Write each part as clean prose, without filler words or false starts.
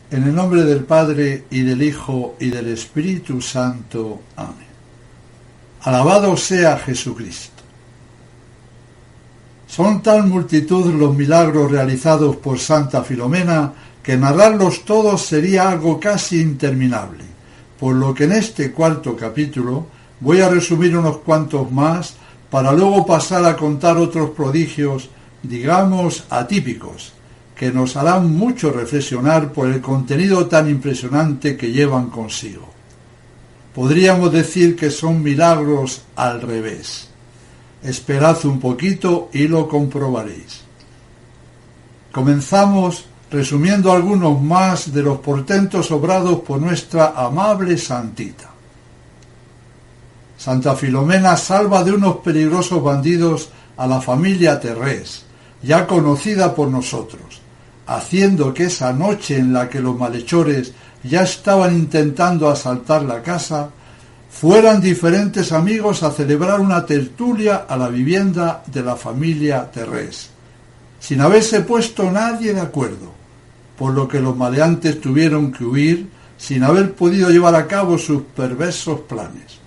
En el nombre del Padre, y del Hijo, y del Espíritu Santo. Amén. Alabado sea Jesucristo. Son tal multitud los milagros realizados por Santa Filomena que narrarlos todos sería algo casi interminable, por lo que en este cuarto capítulo voy a resumir unos cuantos más para luego pasar a contar otros prodigios, digamos, atípicos, que nos harán mucho reflexionar por el contenido tan impresionante que llevan consigo. Podríamos decir que son milagros al revés. Esperad un poquito y lo comprobaréis. Comenzamos resumiendo algunos más de los portentos obrados por nuestra amable santita. Santa Filomena salva de unos peligrosos bandidos a la familia Terrés, ya conocida por nosotros, haciendo que esa noche en la que los malhechores ya estaban intentando asaltar la casa, fueran diferentes amigos a celebrar una tertulia a la vivienda de la familia Terrés, sin haberse puesto nadie de acuerdo, por lo que los maleantes tuvieron que huir sin haber podido llevar a cabo sus perversos planes.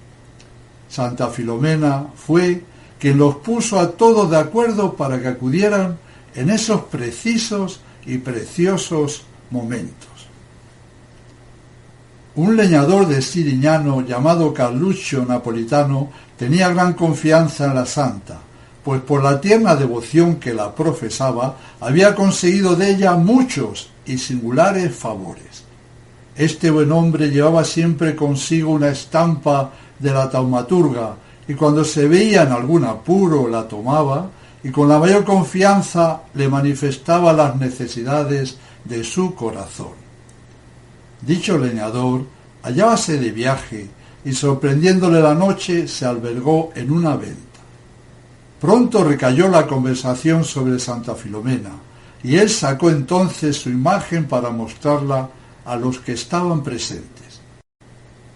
Santa Filomena fue quien los puso a todos de acuerdo para que acudieran en esos precisos y preciosos momentos. Un leñador de Sirignano llamado Carluccio Napolitano tenía gran confianza en la santa, pues por la tierna devoción que la profesaba había conseguido de ella muchos y singulares favores. Este buen hombre llevaba siempre consigo una estampa de la taumaturga y cuando se veía en algún apuro la tomaba y con la mayor confianza le manifestaba las necesidades de su corazón. Dicho leñador hallábase de viaje y sorprendiéndole la noche se albergó en una venta. Pronto recayó la conversación sobre Santa Filomena y él sacó entonces su imagen para mostrarla a los que estaban presentes.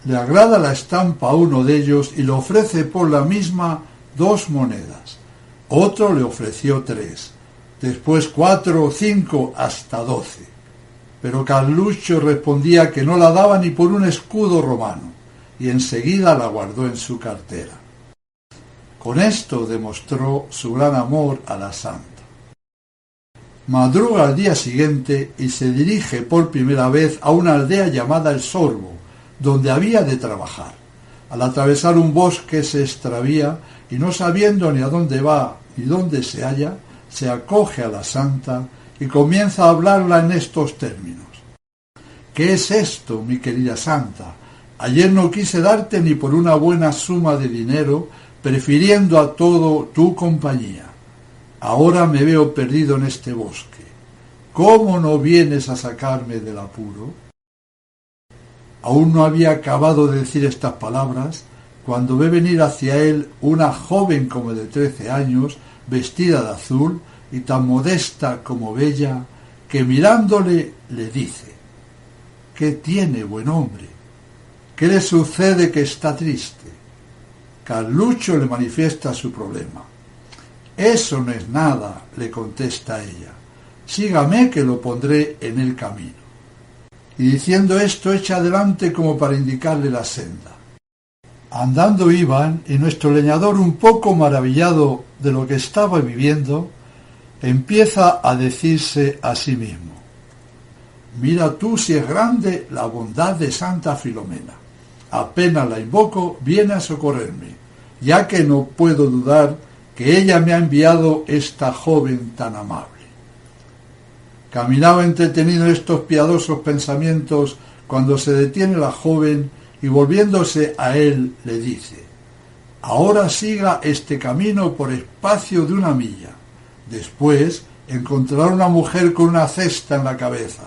Le agrada la estampa a uno de ellos y le ofrece por la misma 2 monedas. Otro le ofreció 3, después 4 o 5 hasta 12. Pero Carluccio respondía que no la daba ni por un escudo romano, y enseguida la guardó en su cartera. Con esto demostró su gran amor a la santa. Madruga al día siguiente y se dirige por primera vez a una aldea llamada El Sorbo, donde había de trabajar. Al atravesar un bosque se extravía y no sabiendo ni a dónde va ni dónde se halla, se acoge a la santa y comienza a hablarla en estos términos. ¿Qué es esto, mi querida santa? Ayer no quise darte ni por una buena suma de dinero, prefiriendo a todo tu compañía. Ahora me veo perdido en este bosque. ¿Cómo no vienes a sacarme del apuro? Aún no había acabado de decir estas palabras cuando ve venir hacia él una joven como de 13 años, vestida de azul y tan modesta como bella, que mirándole le dice: ¿Qué tiene, buen hombre? ¿Qué le sucede que está triste? Carluccio le manifiesta su problema. Eso no es nada, le contesta ella. Sígame que lo pondré en el camino. Y diciendo esto echa adelante como para indicarle la senda. Andando iban, y nuestro leñador, un poco maravillado de lo que estaba viviendo, empieza a decirse a sí mismo: mira tú si es grande la bondad de Santa Filomena. Apenas la invoco, viene a socorrerme, ya que no puedo dudar que ella me ha enviado esta joven tan amable. Caminaba entretenido en estos piadosos pensamientos cuando se detiene la joven y volviéndose a él le dice: ahora siga este camino por espacio de 1 milla. Después encontrará una mujer con una cesta en la cabeza.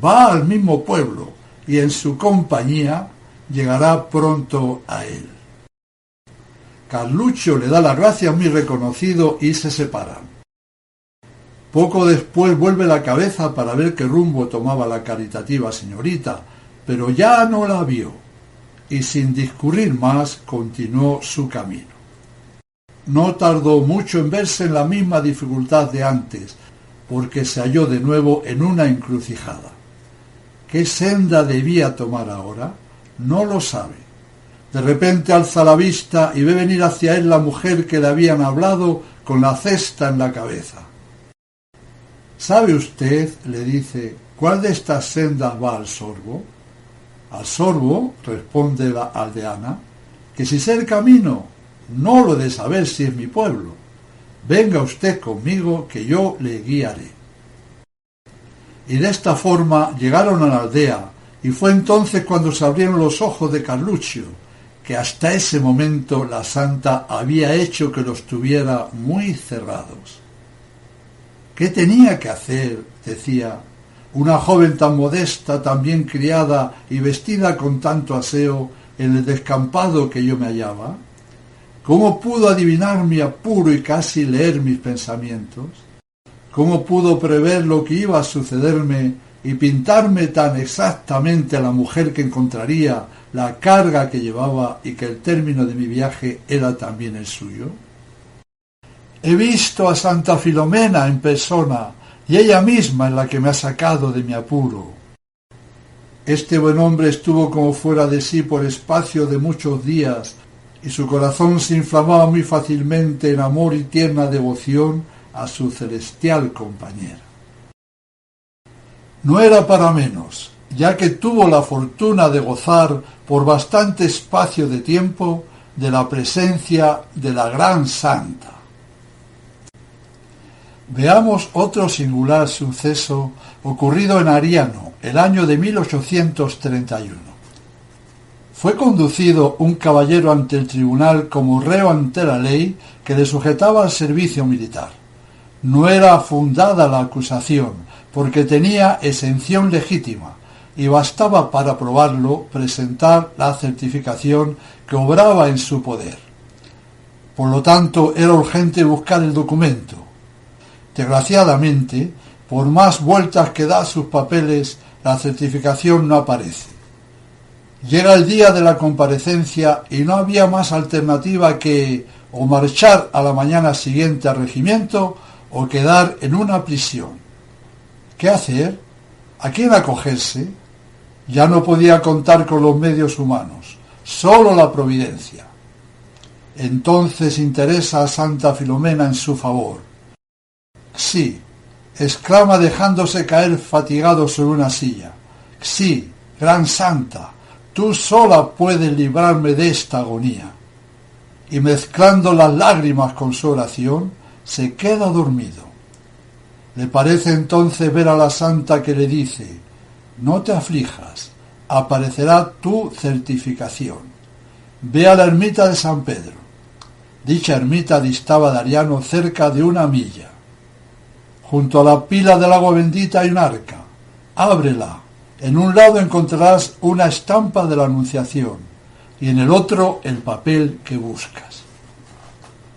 Va al mismo pueblo y en su compañía llegará pronto a él. Carluccio le da las gracias muy reconocido y se separan. Poco después vuelve la cabeza para ver qué rumbo tomaba la caritativa señorita, pero ya no la vio y sin discurrir más continuó su camino. No tardó mucho en verse en la misma dificultad de antes, porque se halló de nuevo en una encrucijada. ¿Qué senda debía tomar ahora? No lo sabe. De repente alza la vista y ve venir hacia él la mujer que le habían hablado con la cesta en la cabeza. ¿Sabe usted, le dice, cuál de estas sendas va al sorbo? Al sorbo, responde la aldeana, que si sé el camino, no lo de saber si es mi pueblo. Venga usted conmigo que yo le guiaré. Y de esta forma llegaron a la aldea, y fue entonces cuando se abrieron los ojos de Carluccio, que hasta ese momento la santa había hecho que los tuviera muy cerrados. ¿Qué tenía que hacer? Decía, una joven tan modesta, tan bien criada y vestida con tanto aseo en el descampado que yo me hallaba. ¿Cómo pudo adivinar mi apuro y casi leer mis pensamientos? ¿Cómo pudo prever lo que iba a sucederme y pintarme tan exactamente a la mujer que encontraría, la carga que llevaba y que el término de mi viaje era también el suyo? He visto a Santa Filomena en persona y ella misma es la que me ha sacado de mi apuro. Este buen hombre estuvo como fuera de sí por espacio de muchos días y su corazón se inflamaba muy fácilmente en amor y tierna devoción a su celestial compañera. No era para menos, ya que tuvo la fortuna de gozar por bastante espacio de tiempo de la presencia de la gran santa. Veamos otro singular suceso ocurrido en Ariano, el año de 1831. Fue conducido un caballero ante el tribunal como reo ante la ley que le sujetaba al servicio militar. No era fundada la acusación, porque tenía exención legítima, y bastaba para probarlo presentar la certificación que obraba en su poder. Por lo tanto, era urgente buscar el documento. Desgraciadamente, por más vueltas que da a sus papeles, la certificación no aparece. Llega el día de la comparecencia y no había más alternativa que o marchar a la mañana siguiente al regimiento o quedar en una prisión. ¿Qué hacer? ¿A quién acogerse? Ya no podía contar con los medios humanos, solo la providencia. Entonces interesa a Santa Filomena en su favor. Sí, exclama dejándose caer fatigado sobre una silla. Sí, gran santa, tú sola puedes librarme de esta agonía. Y mezclando las lágrimas con su oración, se queda dormido. Le parece entonces ver a la santa que le dice: no te aflijas, aparecerá tu certificación. Ve a la ermita de San Pedro. Dicha ermita distaba de Ariano cerca de 1 milla. Junto a la pila del agua bendita hay un arca. Ábrela. En un lado encontrarás una estampa de la Anunciación y en el otro el papel que buscas.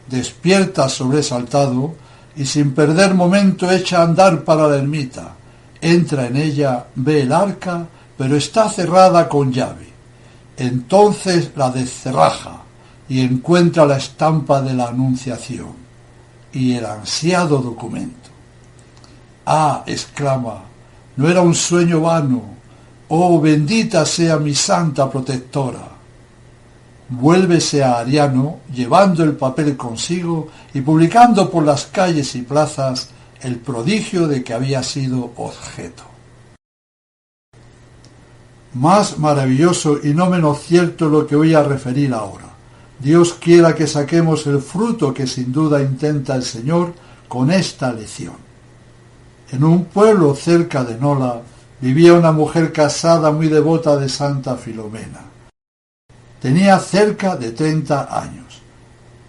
Despierta sobresaltado y sin perder momento echa a andar para la ermita. Entra en ella, ve el arca, pero está cerrada con llave. Entonces la descerraja y encuentra la estampa de la Anunciación y el ansiado documento. ¡Ah!, exclama, no era un sueño vano. ¡Oh, bendita sea mi santa protectora! Vuélvese a Ariano, llevando el papel consigo y publicando por las calles y plazas el prodigio de que había sido objeto. Más maravilloso y no menos cierto lo que voy a referir ahora. Dios quiera que saquemos el fruto que sin duda intenta el Señor con esta lección. En un pueblo cerca de Nola vivía una mujer casada muy devota de Santa Filomena. Tenía cerca de 30 años.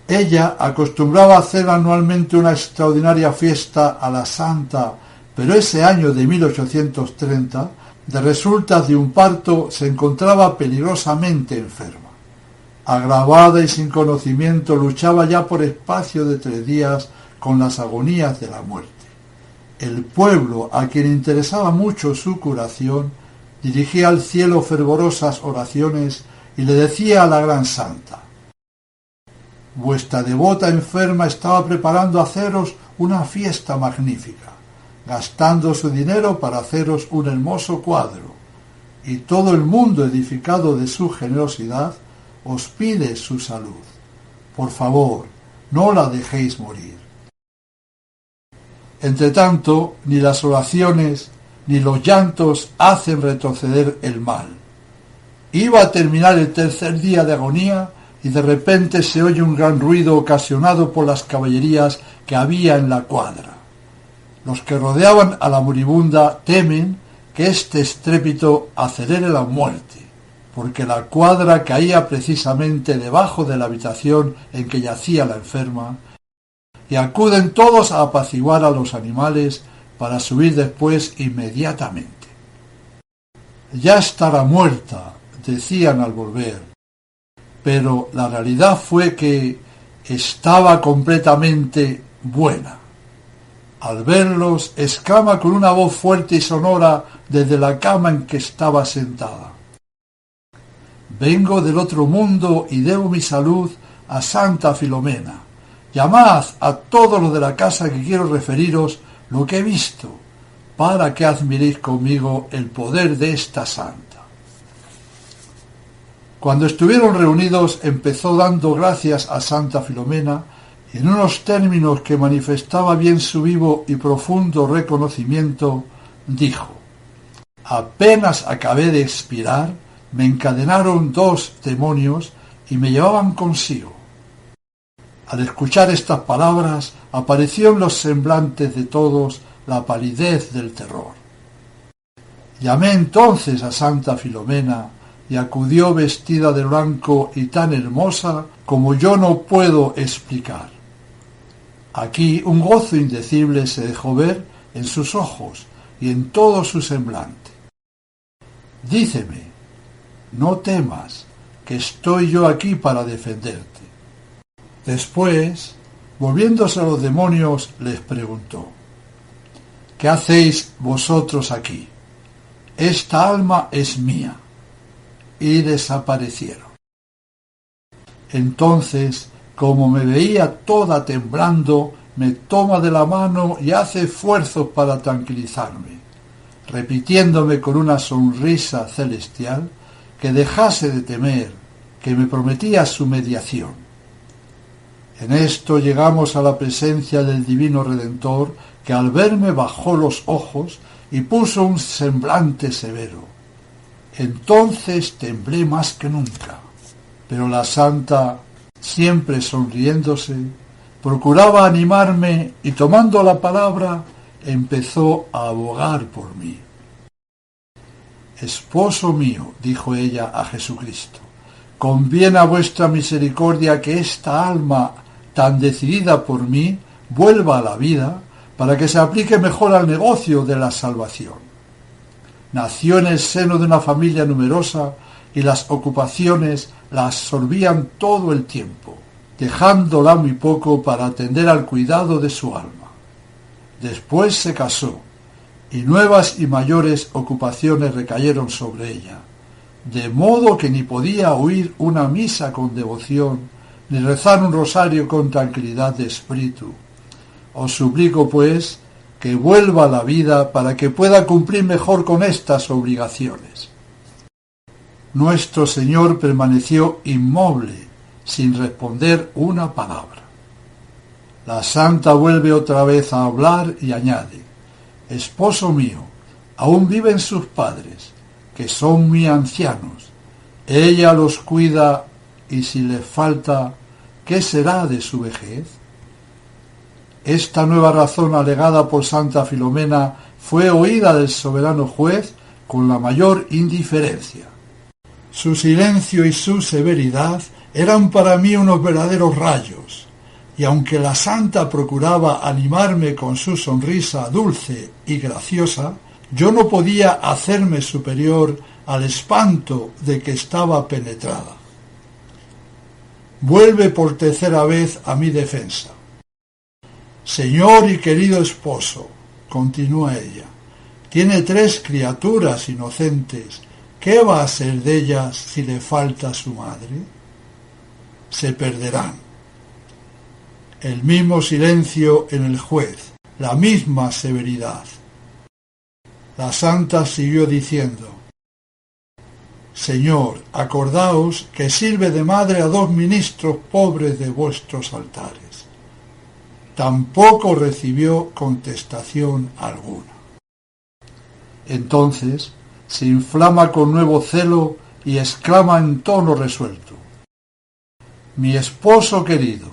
Ella acostumbraba a hacer anualmente una extraordinaria fiesta a la santa, pero ese año de 1830, de resultas de un parto, se encontraba peligrosamente enferma. Agravada y sin conocimiento, luchaba ya por espacio de 3 días con las agonías de la muerte. El pueblo, a quien interesaba mucho su curación, dirigía al cielo fervorosas oraciones y le decía a la gran santa: vuestra devota enferma estaba preparando haceros una fiesta magnífica, gastando su dinero para haceros un hermoso cuadro, y todo el mundo edificado de su generosidad os pide su salud. Por favor, no la dejéis morir. Entretanto, ni las oraciones ni los llantos hacen retroceder el mal. Iba a terminar el tercer día de agonía y de repente se oye un gran ruido ocasionado por las caballerías que había en la cuadra. Los que rodeaban a la moribunda temen que este estrépito acelere la muerte, porque la cuadra caía precisamente debajo de la habitación en que yacía la enferma, y acuden todos a apaciguar a los animales para subir después inmediatamente. Ya estará muerta, decían al volver, pero la realidad fue que estaba completamente buena. Al verlos, exclama con una voz fuerte y sonora desde la cama en que estaba sentada: «Vengo del otro mundo y debo mi salud a Santa Filomena. Llamad a todos los de la casa que quiero referiros lo que he visto, para que admiréis conmigo el poder de esta santa». Cuando estuvieron reunidos, empezó dando gracias a Santa Filomena, y en unos términos que manifestaba bien su vivo y profundo reconocimiento, dijo: «Apenas acabé de expirar, me encadenaron 2 demonios y me llevaban consigo». Al escuchar estas palabras, apareció en los semblantes de todos la palidez del terror. Llamé entonces a Santa Filomena, y acudió vestida de blanco y tan hermosa como yo no puedo explicar. Aquí un gozo indecible se dejó ver en sus ojos y en todo su semblante. «Díceme, no temas, que estoy yo aquí para defenderte». Después, volviéndose a los demonios, les preguntó: «¿Qué hacéis vosotros aquí? Esta alma es mía». Y desaparecieron. Entonces, como me veía toda temblando, me toma de la mano y hace esfuerzos para tranquilizarme, repitiéndome con una sonrisa celestial que dejase de temer, que me prometía su mediación. En esto llegamos a la presencia del Divino Redentor, que al verme bajó los ojos y puso un semblante severo. Entonces temblé más que nunca, pero la santa, siempre sonriéndose, procuraba animarme y, tomando la palabra, empezó a abogar por mí. «Esposo mío», dijo ella a Jesucristo, «conviene a vuestra misericordia que esta alma tan decidida por mí vuelva a la vida, para que se aplique mejor al negocio de la salvación». Nació en el seno de una familia numerosa y las ocupaciones la absorbían todo el tiempo, dejándola muy poco para atender al cuidado de su alma. Después se casó, y nuevas y mayores ocupaciones recayeron sobre ella, de modo que ni podía oír una misa con devoción, ni rezar un rosario con tranquilidad de espíritu. Os suplico, pues, que vuelva a la vida para que pueda cumplir mejor con estas obligaciones. Nuestro Señor permaneció inmóvil, sin responder una palabra. La santa vuelve otra vez a hablar y añade: «Esposo mío, aún viven sus padres, que son muy ancianos. Ella los cuida y si les falta, ¿qué será de su vejez?». Esta nueva razón alegada por Santa Filomena fue oída del soberano juez con la mayor indiferencia. Su silencio y su severidad eran para mí unos verdaderos rayos, y aunque la santa procuraba animarme con su sonrisa dulce y graciosa, yo no podía hacerme superior al espanto de que estaba penetrada. Vuelve por tercera vez a mi defensa. «Señor y querido esposo», continúa ella, «tiene 3 criaturas inocentes. ¿Qué va a ser de ellas si le falta su madre? Se perderán». El mismo silencio en el juez, la misma severidad. La santa siguió diciendo: Señor, acordaos que sirve de madre a 2 ministros pobres de vuestros altares. Tampoco recibió contestación alguna. Entonces se inflama con nuevo celo y exclama en tono resuelto: mi esposo querido,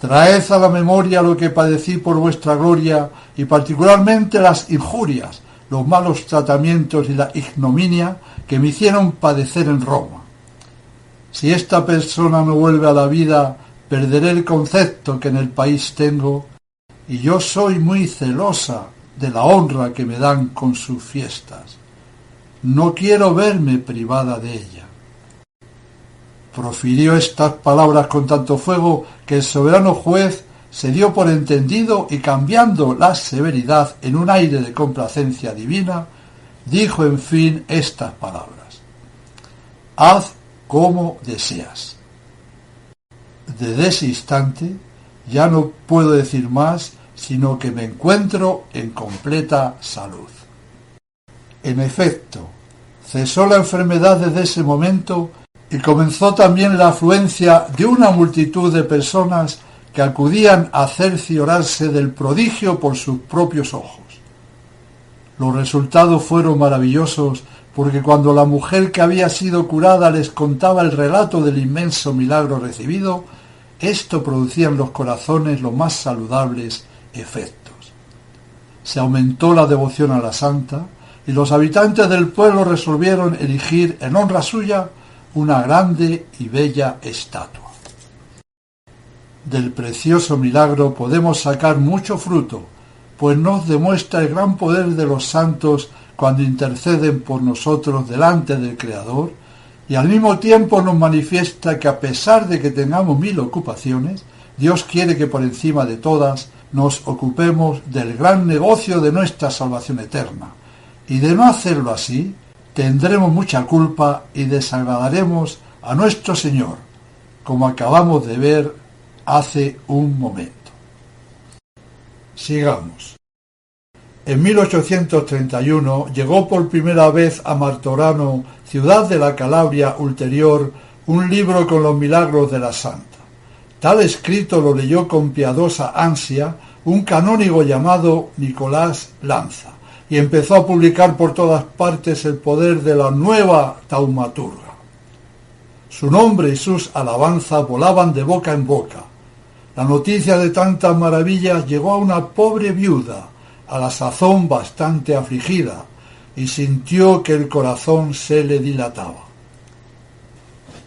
traed a la memoria lo que padecí por vuestra gloria, y particularmente las injurias, los malos tratamientos y la ignominia que me hicieron padecer en Roma. Si esta persona no vuelve a la vida, perderé el concepto que en el país tengo, y yo soy muy celosa de la honra que me dan con sus fiestas. No quiero verme privada de ella. Profirió estas palabras con tanto fuego que el soberano juez se dio por entendido y, cambiando la severidad en un aire de complacencia divina, dijo en fin estas palabras: haz como deseas. Desde ese instante ya no puedo decir más, sino que me encuentro en completa salud. En efecto, cesó la enfermedad desde ese momento y comenzó también la afluencia de una multitud de personas que acudían a cerciorarse del prodigio por sus propios ojos. Los resultados fueron maravillosos, porque cuando la mujer que había sido curada les contaba el relato del inmenso milagro recibido, esto producía en los corazones los más saludables efectos. Se aumentó la devoción a la santa, y los habitantes del pueblo resolvieron erigir en honra suya una grande y bella estatua. Del precioso milagro podemos sacar mucho fruto, pues nos demuestra el gran poder de los santos cuando interceden por nosotros delante del Creador, y al mismo tiempo nos manifiesta que, a pesar de que tengamos 1000 ocupaciones, Dios quiere que por encima de todas nos ocupemos del gran negocio de nuestra salvación eterna, y de no hacerlo así, tendremos mucha culpa y desagradaremos a nuestro Señor, como acabamos de ver hace un momento. Sigamos. En 1831 llegó por primera vez a Martorano, ciudad de la Calabria ulterior, un libro con los milagros de la santa. Tal escrito lo leyó con piadosa ansia un canónigo llamado Nicolás Lanza, y empezó a publicar por todas partes el poder de la nueva taumaturga. Su nombre y sus alabanzas volaban de boca en boca. La noticia de tantas maravillas llegó a una pobre viuda, a la sazón bastante afligida, y sintió que el corazón se le dilataba.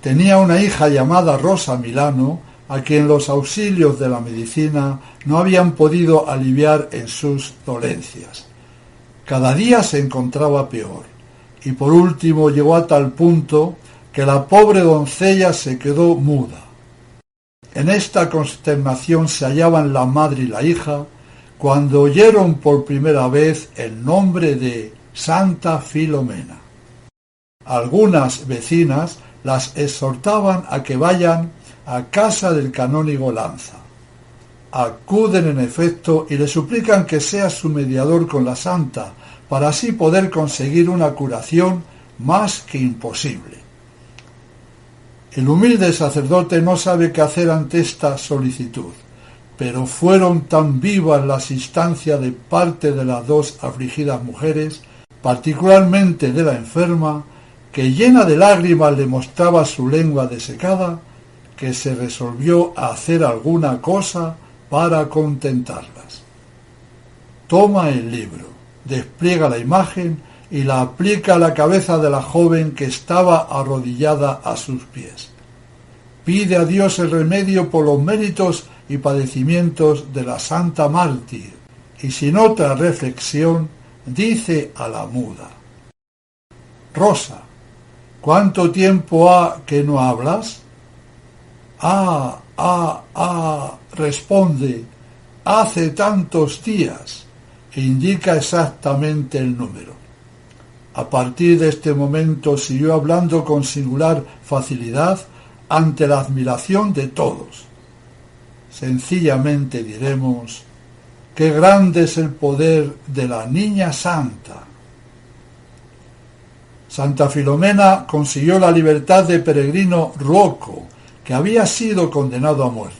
Tenía una hija llamada Rosa Milano, a quien los auxilios de la medicina no habían podido aliviar en sus dolencias. Cada día se encontraba peor, y por último llegó a tal punto que la pobre doncella se quedó muda. En esta consternación se hallaban la madre y la hija, cuando oyeron por primera vez el nombre de Santa Filomena. Algunas vecinas las exhortaban a que vayan a casa del canónigo Lanza. Acuden en efecto y le suplican que sea su mediador con la santa, para así poder conseguir una curación más que imposible. El humilde sacerdote no sabe qué hacer ante esta solicitud, pero fueron tan vivas las instancias de parte de las 2 afligidas mujeres, particularmente de la enferma, que llena de lágrimas le mostraba su lengua desecada, que se resolvió a hacer alguna cosa para contentarlas. Toma el libro, despliega la imagen y la aplica a la cabeza de la joven que estaba arrodillada a sus pies. Pide a Dios el remedio por los méritos y padecimientos de la santa mártir, y sin otra reflexión dice a la muda: Rosa, ¿cuánto tiempo ha que no hablas? Responde, hace tantos días, e indica exactamente el número. A partir de este momento siguió hablando con singular facilidad ante la admiración de todos. Sencillamente diremos: ¡qué grande es el poder de la Niña Santa! Santa Filomena consiguió la libertad de Peregrino Ruoco, que había sido condenado a muerte.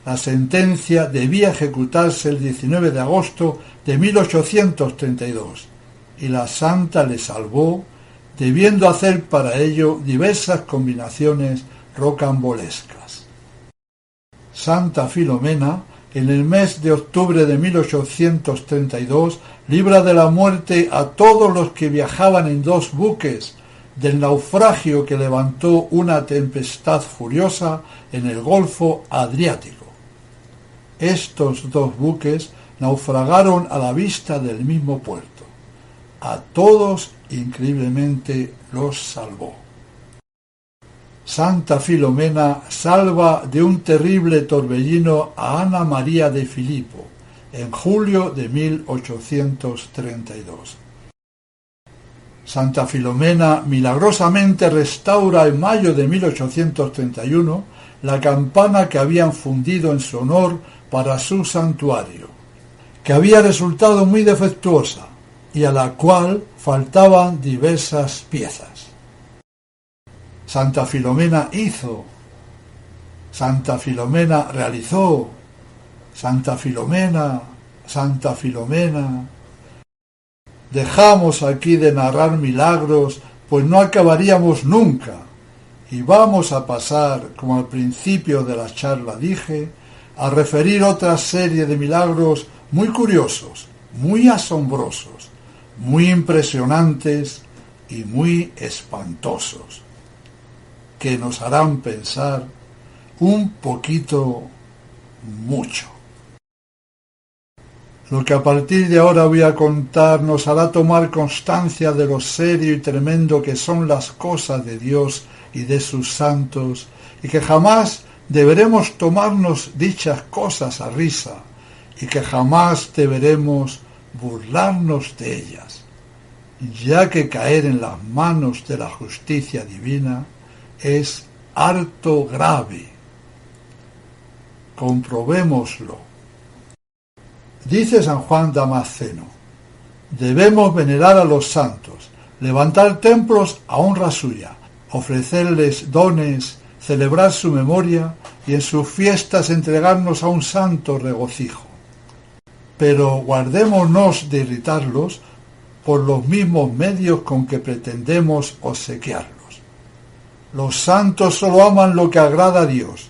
La sentencia debía ejecutarse el 19 de agosto de 1832, y la santa le salvó, debiendo hacer para ello diversas combinaciones rocambolescas. Santa Filomena, en el mes de octubre de 1832, libra de la muerte a todos los que viajaban en 2 buques del naufragio que levantó una tempestad furiosa en el Golfo Adriático. Estos 2 buques naufragaron a la vista del mismo puerto. A todos, increíblemente, los salvó. Santa Filomena salva de un terrible torbellino a Ana María de Filipo en julio de 1832. Santa Filomena milagrosamente restaura en mayo de 1831 la campana que habían fundido en su honor para su santuario, que había resultado muy defectuosa y a la cual faltaban diversas piezas. Santa Filomena hizo, Santa Filomena realizó, Santa Filomena, Santa Filomena. Dejamos aquí de narrar milagros, pues no acabaríamos nunca, y vamos a pasar, como al principio de la charla dije, a referir otra serie de milagros muy curiosos, muy asombrosos, muy impresionantes y muy espantosos, que nos harán pensar un poquito, mucho. Lo que a partir de ahora voy a contar nos hará tomar constancia de lo serio y tremendo que son las cosas de Dios y de sus santos, y que jamás deberemos tomarnos dichas cosas a risa, y que jamás deberemos burlarnos de ellas, ya que caer en las manos de la justicia divina es harto grave. Comprobémoslo. Dice San Juan Damasceno: debemos venerar a los santos, levantar templos a honra suya, ofrecerles dones, celebrar su memoria y en sus fiestas entregarnos a un santo regocijo. Pero guardémonos de irritarlos por los mismos medios con que pretendemos obsequiarlos. Los santos solo aman lo que agrada a Dios.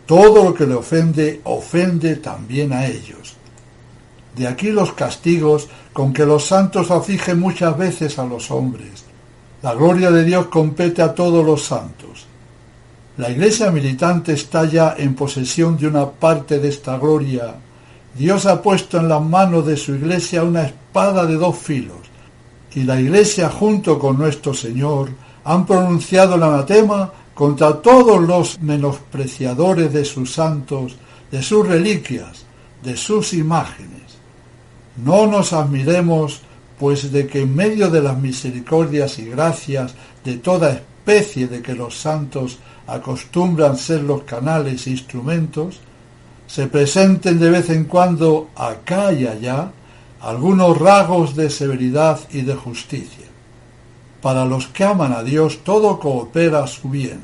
Todo lo que le ofende, ofende también a ellos. De aquí los castigos con que los santos afligen muchas veces a los hombres. La gloria de Dios compete a todos los santos. La Iglesia militante está ya en posesión de una parte de esta gloria. Dios ha puesto en las manos de su Iglesia una espada de 2 filos, y la Iglesia junto con nuestro Señor han pronunciado el anatema contra todos los menospreciadores de sus santos, de sus reliquias, de sus imágenes. No nos admiremos, pues, de que en medio de las misericordias y gracias de toda especie de que los santos acostumbran ser los canales e instrumentos, se presenten de vez en cuando acá y allá algunos rasgos de severidad y de justicia. Para los que aman a Dios todo coopera a su bien.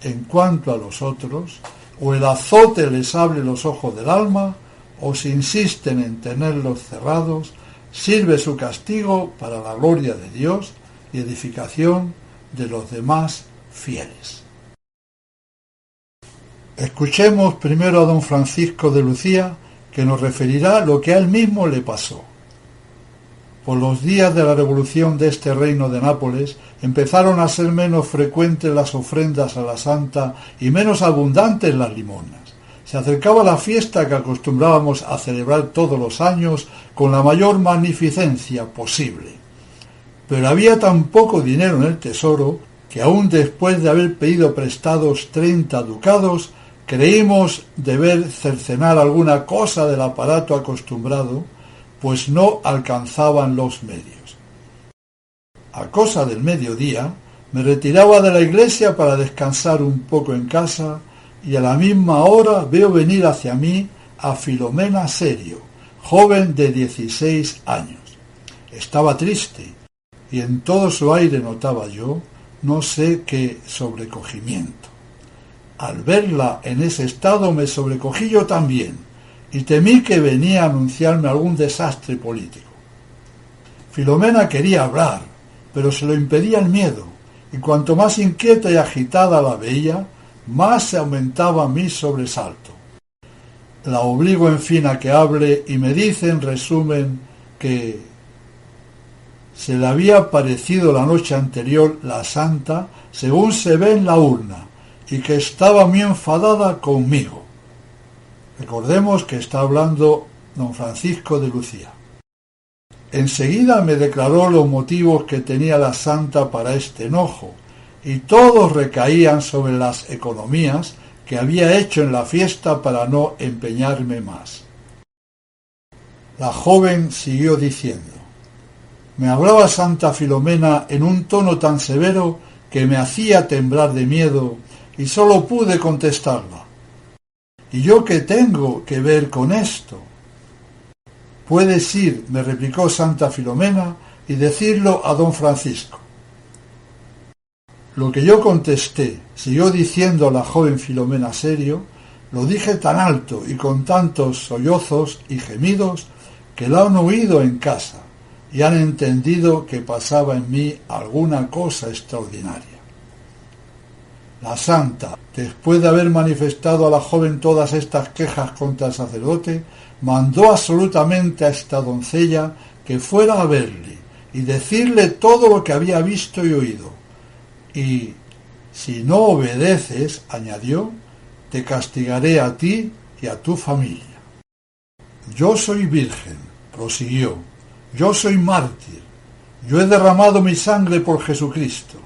En cuanto a los otros, o el azote les abre los ojos del alma, o si insisten en tenerlos cerrados, sirve su castigo para la gloria de Dios y edificación de los demás fieles. Escuchemos primero a don Francisco de Lucía, que nos referirá lo que a él mismo le pasó. Por los días de la revolución de este reino de Nápoles, empezaron a ser menos frecuentes las ofrendas a la santa y menos abundantes las limosnas. Se acercaba la fiesta que acostumbrábamos a celebrar todos los años con la mayor magnificencia posible. Pero había tan poco dinero en el tesoro que aun después de haber pedido prestados 30 ducados, creímos deber cercenar alguna cosa del aparato acostumbrado, pues no alcanzaban los medios. A cosa del mediodía, me retiraba de la iglesia para descansar un poco en casa, y a la misma hora veo venir hacia mí a Filomena Serio, joven de 16 años. Estaba triste, y en todo su aire notaba yo no sé qué sobrecogimiento. Al verla en ese estado me sobrecogí yo también, y temí que venía a anunciarme algún desastre político. Filomena quería hablar, pero se lo impedía el miedo, y cuanto más inquieta y agitada la veía, más se aumentaba mi sobresalto. La obligo en fin a que hable y me dice en resumen que se le había parecido la noche anterior la santa según se ve en la urna y que estaba muy enfadada conmigo. Recordemos que está hablando don Francisco de Lucía. Enseguida me declaró los motivos que tenía la santa para este enojo, y todos recaían sobre las economías que había hecho en la fiesta para no empeñarme más. La joven siguió diciendo: me hablaba Santa Filomena en un tono tan severo que me hacía temblar de miedo y sólo pude contestarla: ¿y yo qué tengo que ver con esto? Puedes ir, me replicó Santa Filomena, y decirlo a don Francisco. Lo que yo contesté, siguió diciendo la joven Filomena serio, lo dije tan alto y con tantos sollozos y gemidos que la han oído en casa y han entendido que pasaba en mí alguna cosa extraordinaria. La santa, después de haber manifestado a la joven todas estas quejas contra el sacerdote, mandó absolutamente a esta doncella que fuera a verle y decirle todo lo que había visto y oído. Y si no obedeces, añadió, te castigaré a ti y a tu familia. Yo soy virgen, prosiguió, yo soy mártir, yo he derramado mi sangre por Jesucristo.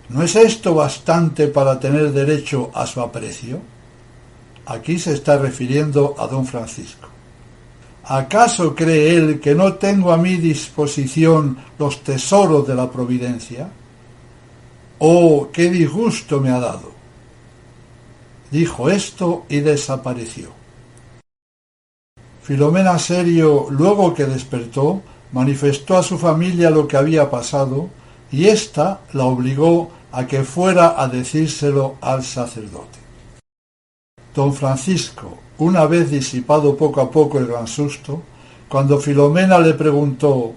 ¿No es esto bastante para tener derecho a su aprecio? Aquí se está refiriendo a don Francisco. ¿Acaso cree él que no tengo a mi disposición los tesoros de la providencia? ¡Oh, qué disgusto me ha dado! Dijo esto y desapareció. Filomena serio, luego que despertó, manifestó a su familia lo que había pasado, y ésta la obligó a que fuera a decírselo al sacerdote. Don Francisco, una vez disipado poco a poco el gran susto, cuando Filomena le preguntó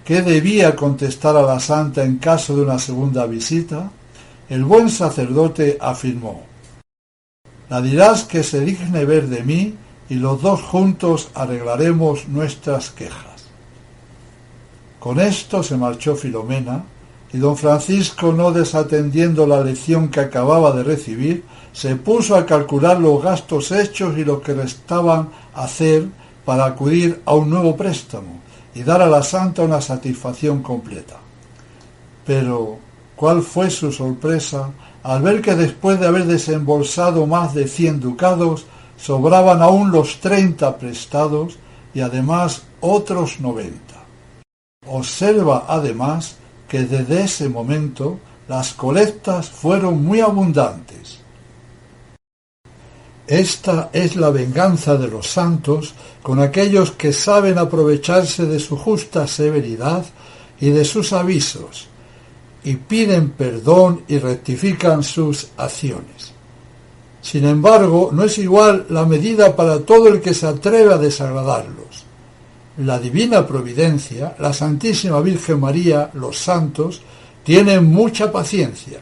qué debía contestar a la santa en caso de una segunda visita, el buen sacerdote afirmó: la dirás que se digne ver de mí y los dos juntos arreglaremos nuestras quejas. Con esto se marchó Filomena, y don Francisco, no desatendiendo la lección que acababa de recibir, se puso a calcular los gastos hechos y los que restaban hacer para acudir a un nuevo préstamo y dar a la santa una satisfacción completa. Pero, ¿cuál fue su sorpresa al ver que después de haber desembolsado más de 100 ducados, sobraban aún los 30 prestados y además otros 90? Observa además que desde ese momento las colectas fueron muy abundantes. Esta es la venganza de los santos con aquellos que saben aprovecharse de su justa severidad y de sus avisos, y piden perdón y rectifican sus acciones. Sin embargo, no es igual la medida para todo el que se atreve a desagradarlos. La divina providencia, la Santísima Virgen María, los santos, tienen mucha paciencia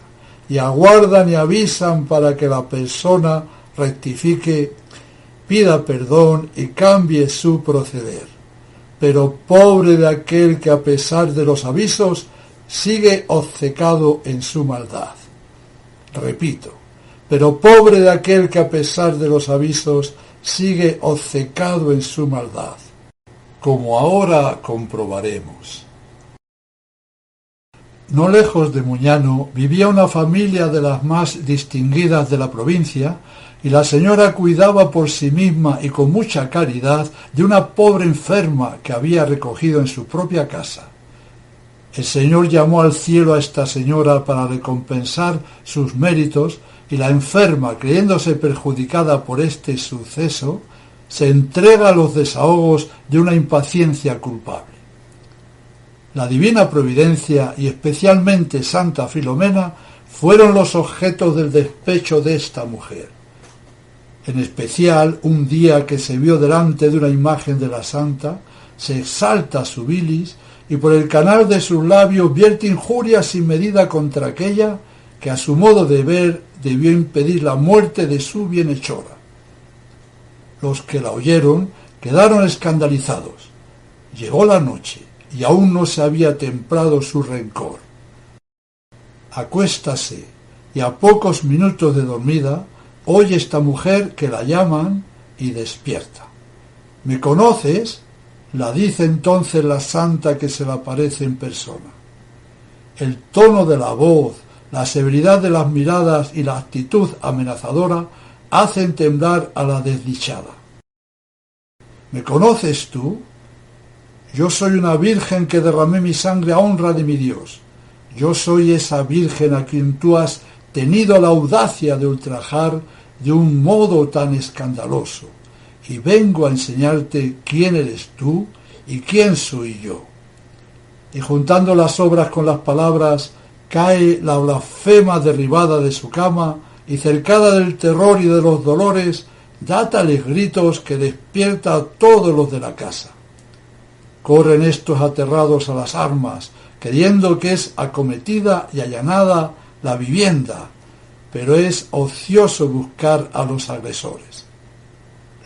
y aguardan y avisan para que la persona rectifique, pida perdón y cambie su proceder. Pero pobre de aquel que a pesar de los avisos sigue obcecado en su maldad. Repito, pero pobre de aquel que a pesar de los avisos sigue obcecado en su maldad, como ahora comprobaremos. No lejos de Muñano vivía una familia de las más distinguidas de la provincia, y la señora cuidaba por sí misma y con mucha caridad de una pobre enferma que había recogido en su propia casa. El Señor llamó al cielo a esta señora para recompensar sus méritos, y la enferma, creyéndose perjudicada por este suceso, se entrega a los desahogos de una impaciencia culpable. La divina providencia y especialmente Santa Filomena fueron los objetos del despecho de esta mujer. En especial, un día que se vio delante de una imagen de la santa, se exalta su bilis y por el canal de sus labios vierte injurias sin medida contra aquella que a su modo de ver debió impedir la muerte de su bienhechora. Los que la oyeron quedaron escandalizados. Llegó la noche y aún no se había templado su rencor. Acuéstase y a pocos minutos de dormida oye esta mujer que la llaman y despierta. ¿Me conoces?, la dice entonces la santa que se le aparece en persona. El tono de la voz, la severidad de las miradas y la actitud amenazadora hacen temblar a la desdichada. ¿Me conoces tú? Yo soy una virgen que derramé mi sangre a honra de mi Dios. Yo soy esa virgen a quien tú has tenido la audacia de ultrajar de un modo tan escandaloso, y vengo a enseñarte quién eres tú y quién soy yo. Y juntando las obras con las palabras, cae la blasfema derribada de su cama y cercada del terror y de los dolores, da tales gritos que despierta a todos los de la casa. Corren estos aterrados a las armas, creyendo que es acometida y allanada la vivienda, pero es ocioso buscar a los agresores.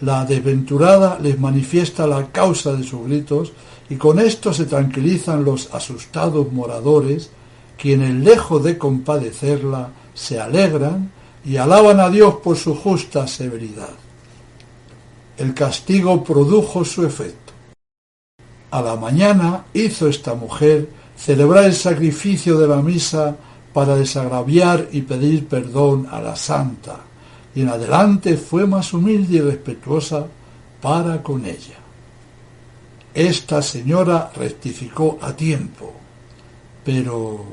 La desventurada les manifiesta la causa de sus gritos y con esto se tranquilizan los asustados moradores, quienes lejos de compadecerla se alegran y alaban a Dios por su justa severidad. El castigo produjo su efecto. A la mañana hizo esta mujer celebrar el sacrificio de la misa para desagraviar y pedir perdón a la santa, y en adelante fue más humilde y respetuosa para con ella. Esta señora rectificó a tiempo, pero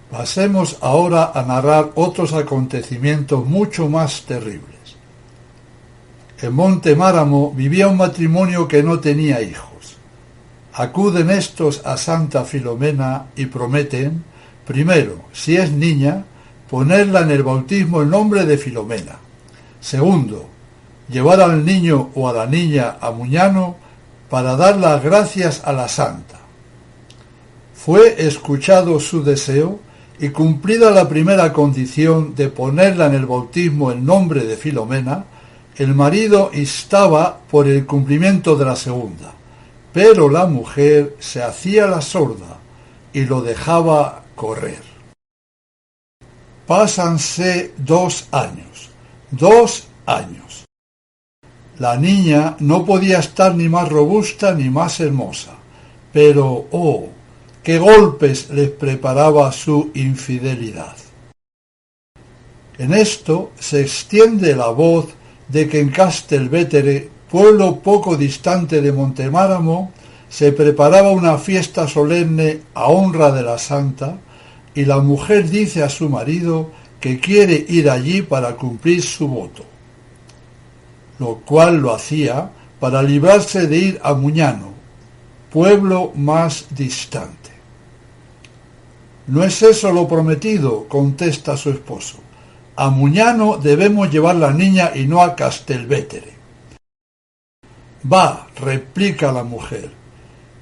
pasemos ahora a narrar otros acontecimientos mucho más terribles. En Monte Máramo vivía un matrimonio que no tenía hijos. Acuden estos a Santa Filomena y prometen, primero, si es niña, ponerla en el bautismo el nombre de Filomena. Segundo, llevar al niño o a la niña a Muñano para dar las gracias a la santa. Fue escuchado su deseo y cumplida la primera condición de ponerla en el bautismo el nombre de Filomena, el marido instaba por el cumplimiento de la segunda, pero la mujer se hacía la sorda y lo dejaba correr. Pásanse 2 años. 2 años. La niña no podía estar ni más robusta ni más hermosa, pero ¡oh!, qué golpes les preparaba su infidelidad. En esto se extiende la voz de que en Castelveteri, pueblo poco distante de Montemáramo, se preparaba una fiesta solemne a honra de la santa, y la mujer dice a su marido que quiere ir allí para cumplir su voto, lo cual lo hacía para librarse de ir a Muñano, pueblo más distante. No es eso lo prometido, contesta su esposo. A Muñano debemos llevar la niña y no a Castelveteri. Va, replica la mujer,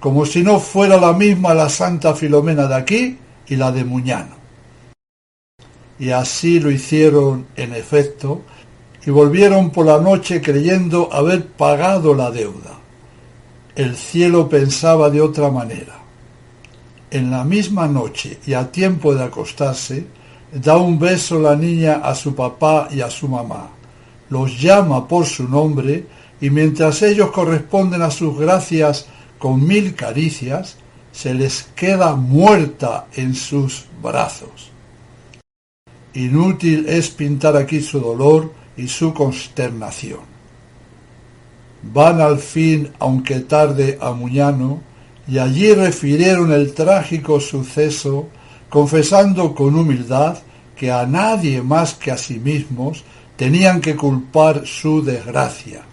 como si no fuera la misma la Santa Filomena de aquí y la de Muñano. Y así lo hicieron en efecto, y volvieron por la noche creyendo haber pagado la deuda. El cielo pensaba de otra manera. En la misma noche y a tiempo de acostarse, da un beso la niña a su papá y a su mamá, los llama por su nombre, y mientras ellos corresponden a sus gracias con 1000 caricias, se les queda muerta en sus brazos. Inútil es pintar aquí su dolor y su consternación. Van al fin, aunque tarde, a Muñano, y allí refirieron el trágico suceso, confesando con humildad que a nadie más que a sí mismos tenían que culpar su desgracia.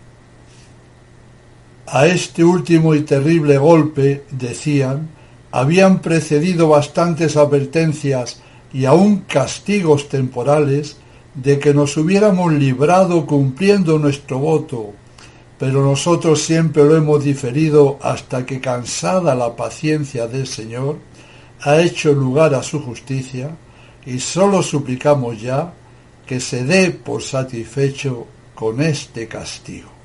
A este último y terrible golpe, decían, habían precedido bastantes advertencias y aun castigos temporales de que nos hubiéramos librado cumpliendo nuestro voto, pero nosotros siempre lo hemos diferido hasta que, cansada la paciencia del Señor, ha hecho lugar a su justicia, y sólo suplicamos ya que se dé por satisfecho con este castigo.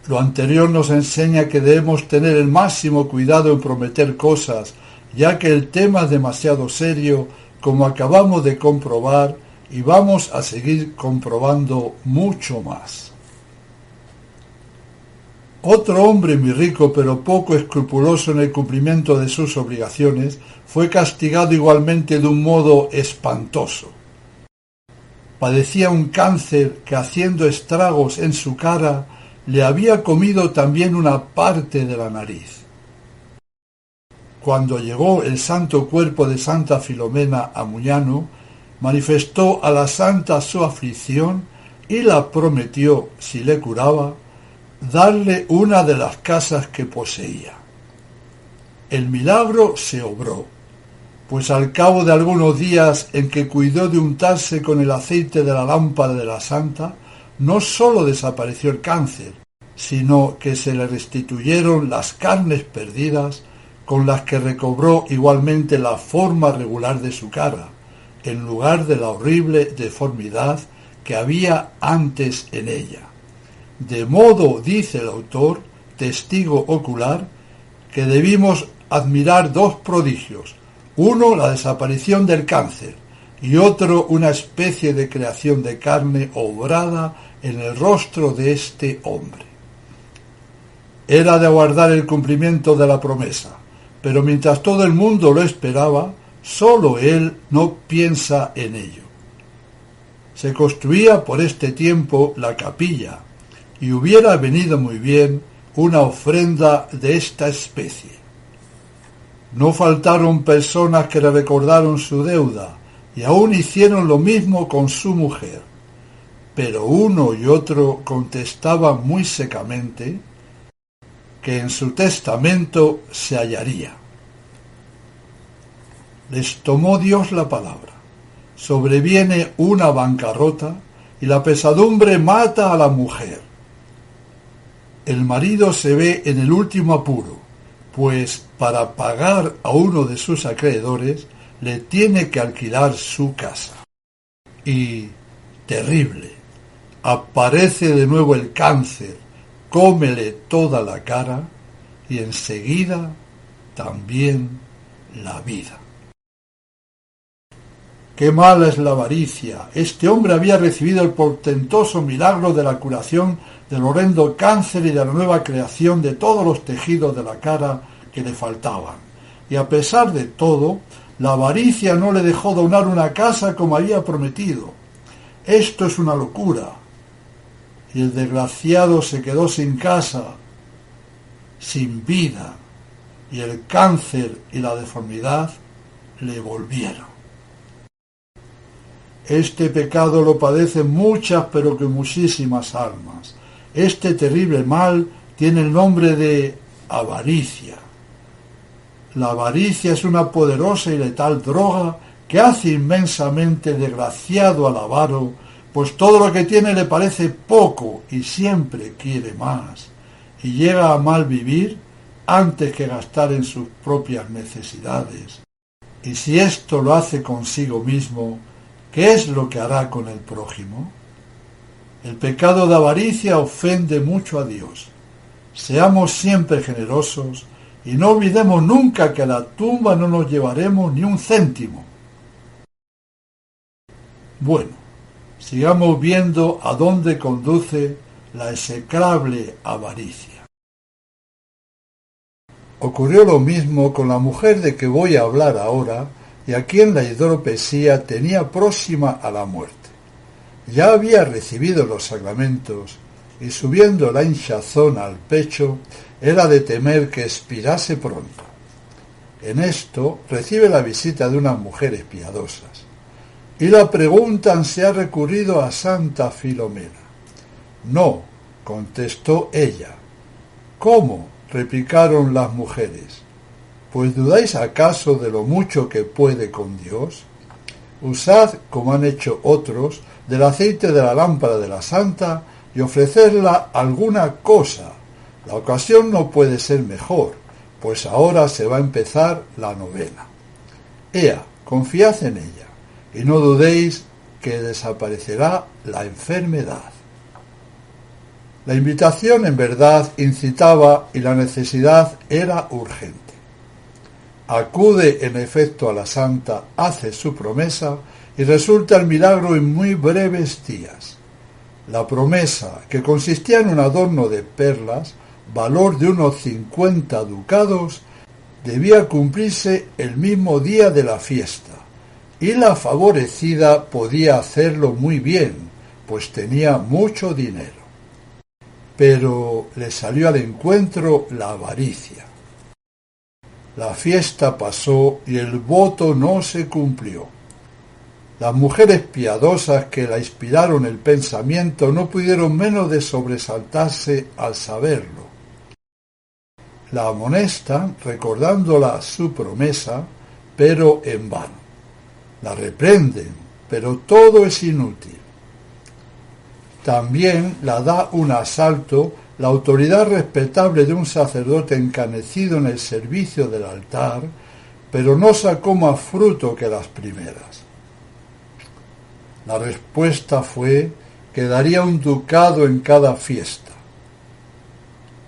Lo anterior nos enseña que debemos tener el máximo cuidado en prometer cosas, ya que el tema es demasiado serio, como acabamos de comprobar, y vamos a seguir comprobando mucho más. Otro hombre muy rico pero poco escrupuloso en el cumplimiento de sus obligaciones fue castigado igualmente de un modo espantoso. Padecía un cáncer que, haciendo estragos en su cara, le había comido también una parte de la nariz. Cuando llegó el santo cuerpo de Santa Filomena a Muñano, manifestó a la santa su aflicción y la prometió, si le curaba, darle una de las casas que poseía. El milagro se obró, pues al cabo de algunos días en que cuidó de untarse con el aceite de la lámpara de la santa, no sólo desapareció el cáncer, sino que se le restituyeron las carnes perdidas, con las que recobró igualmente la forma regular de su cara, en lugar de la horrible deformidad que había antes en ella. De modo, dice el autor, testigo ocular, que debimos admirar dos prodigios, uno la desaparición del cáncer y otro una especie de creación de carne obrada en el rostro de este hombre. Era de aguardar el cumplimiento de la promesa, pero mientras todo el mundo lo esperaba, sólo él no piensa en ello. Se construía por este tiempo la capilla, y hubiera venido muy bien una ofrenda de esta especie. No faltaron personas que le recordaron su deuda, y aún hicieron lo mismo con su mujer, pero uno y otro contestaban muy secamente que en su testamento se hallaría. Les tomó Dios la palabra. Sobreviene una bancarrota y la pesadumbre mata a la mujer. El marido se ve en el último apuro, pues para pagar a uno de sus acreedores le tiene que alquilar su casa. Y, terrible, aparece de nuevo el cáncer, cómele toda la cara y enseguida también la vida. ¡Qué mala es la avaricia! Este hombre había recibido el portentoso milagro de la curación del horrendo cáncer y de la nueva creación de todos los tejidos de la cara que le faltaban. Y a pesar de todo, la avaricia no le dejó donar una casa como había prometido. Esto es una locura. Y el desgraciado se quedó sin casa, sin vida, y el cáncer y la deformidad le volvieron. Este pecado lo padecen muchas, pero que muchísimas almas. Este terrible mal tiene el nombre de avaricia. La avaricia es una poderosa y letal droga que hace inmensamente desgraciado al avaro, pues todo lo que tiene le parece poco y siempre quiere más, y llega a mal vivir antes que gastar en sus propias necesidades. Y si esto lo hace consigo mismo, ¿qué es lo que hará con el prójimo? El pecado de avaricia ofende mucho a Dios. Seamos siempre generosos y no olvidemos nunca que a la tumba no nos llevaremos ni un céntimo. Bueno, sigamos viendo a dónde conduce la execrable avaricia. Ocurrió lo mismo con la mujer de que voy a hablar ahora, y a quien la hidropesía tenía próxima a la muerte. Ya había recibido los sacramentos, y subiendo la hinchazón al pecho, era de temer que expirase pronto. En esto recibe la visita de unas mujeres piadosas, y la preguntan si ha recurrido a Santa Filomena. No, contestó ella. ¿Cómo? Replicaron las mujeres. ¿Pues dudáis acaso de lo mucho que puede con Dios? Usad, como han hecho otros, del aceite de la lámpara de la santa y ofrecerla alguna cosa. La ocasión no puede ser mejor, pues ahora se va a empezar la novena. Ea, confiad en ella, y no dudéis que desaparecerá la enfermedad. La invitación en verdad incitaba y la necesidad era urgente. Acude en efecto a la santa, hace su promesa y resulta el milagro en muy breves días. La promesa, que consistía en un adorno de perlas, valor de unos 50 ducados, debía cumplirse el mismo día de la fiesta, y la favorecida podía hacerlo muy bien, pues tenía mucho dinero. Pero le salió al encuentro la avaricia. La fiesta pasó y el voto no se cumplió. Las mujeres piadosas que la inspiraron el pensamiento no pudieron menos de sobresaltarse al saberlo. La amonestan recordándola su promesa, pero en vano. La reprenden, pero todo es inútil. También la da un asalto la autoridad respetable de un sacerdote encanecido en el servicio del altar, pero no sacó más fruto que las primeras. La respuesta fue que daría un ducado en cada fiesta.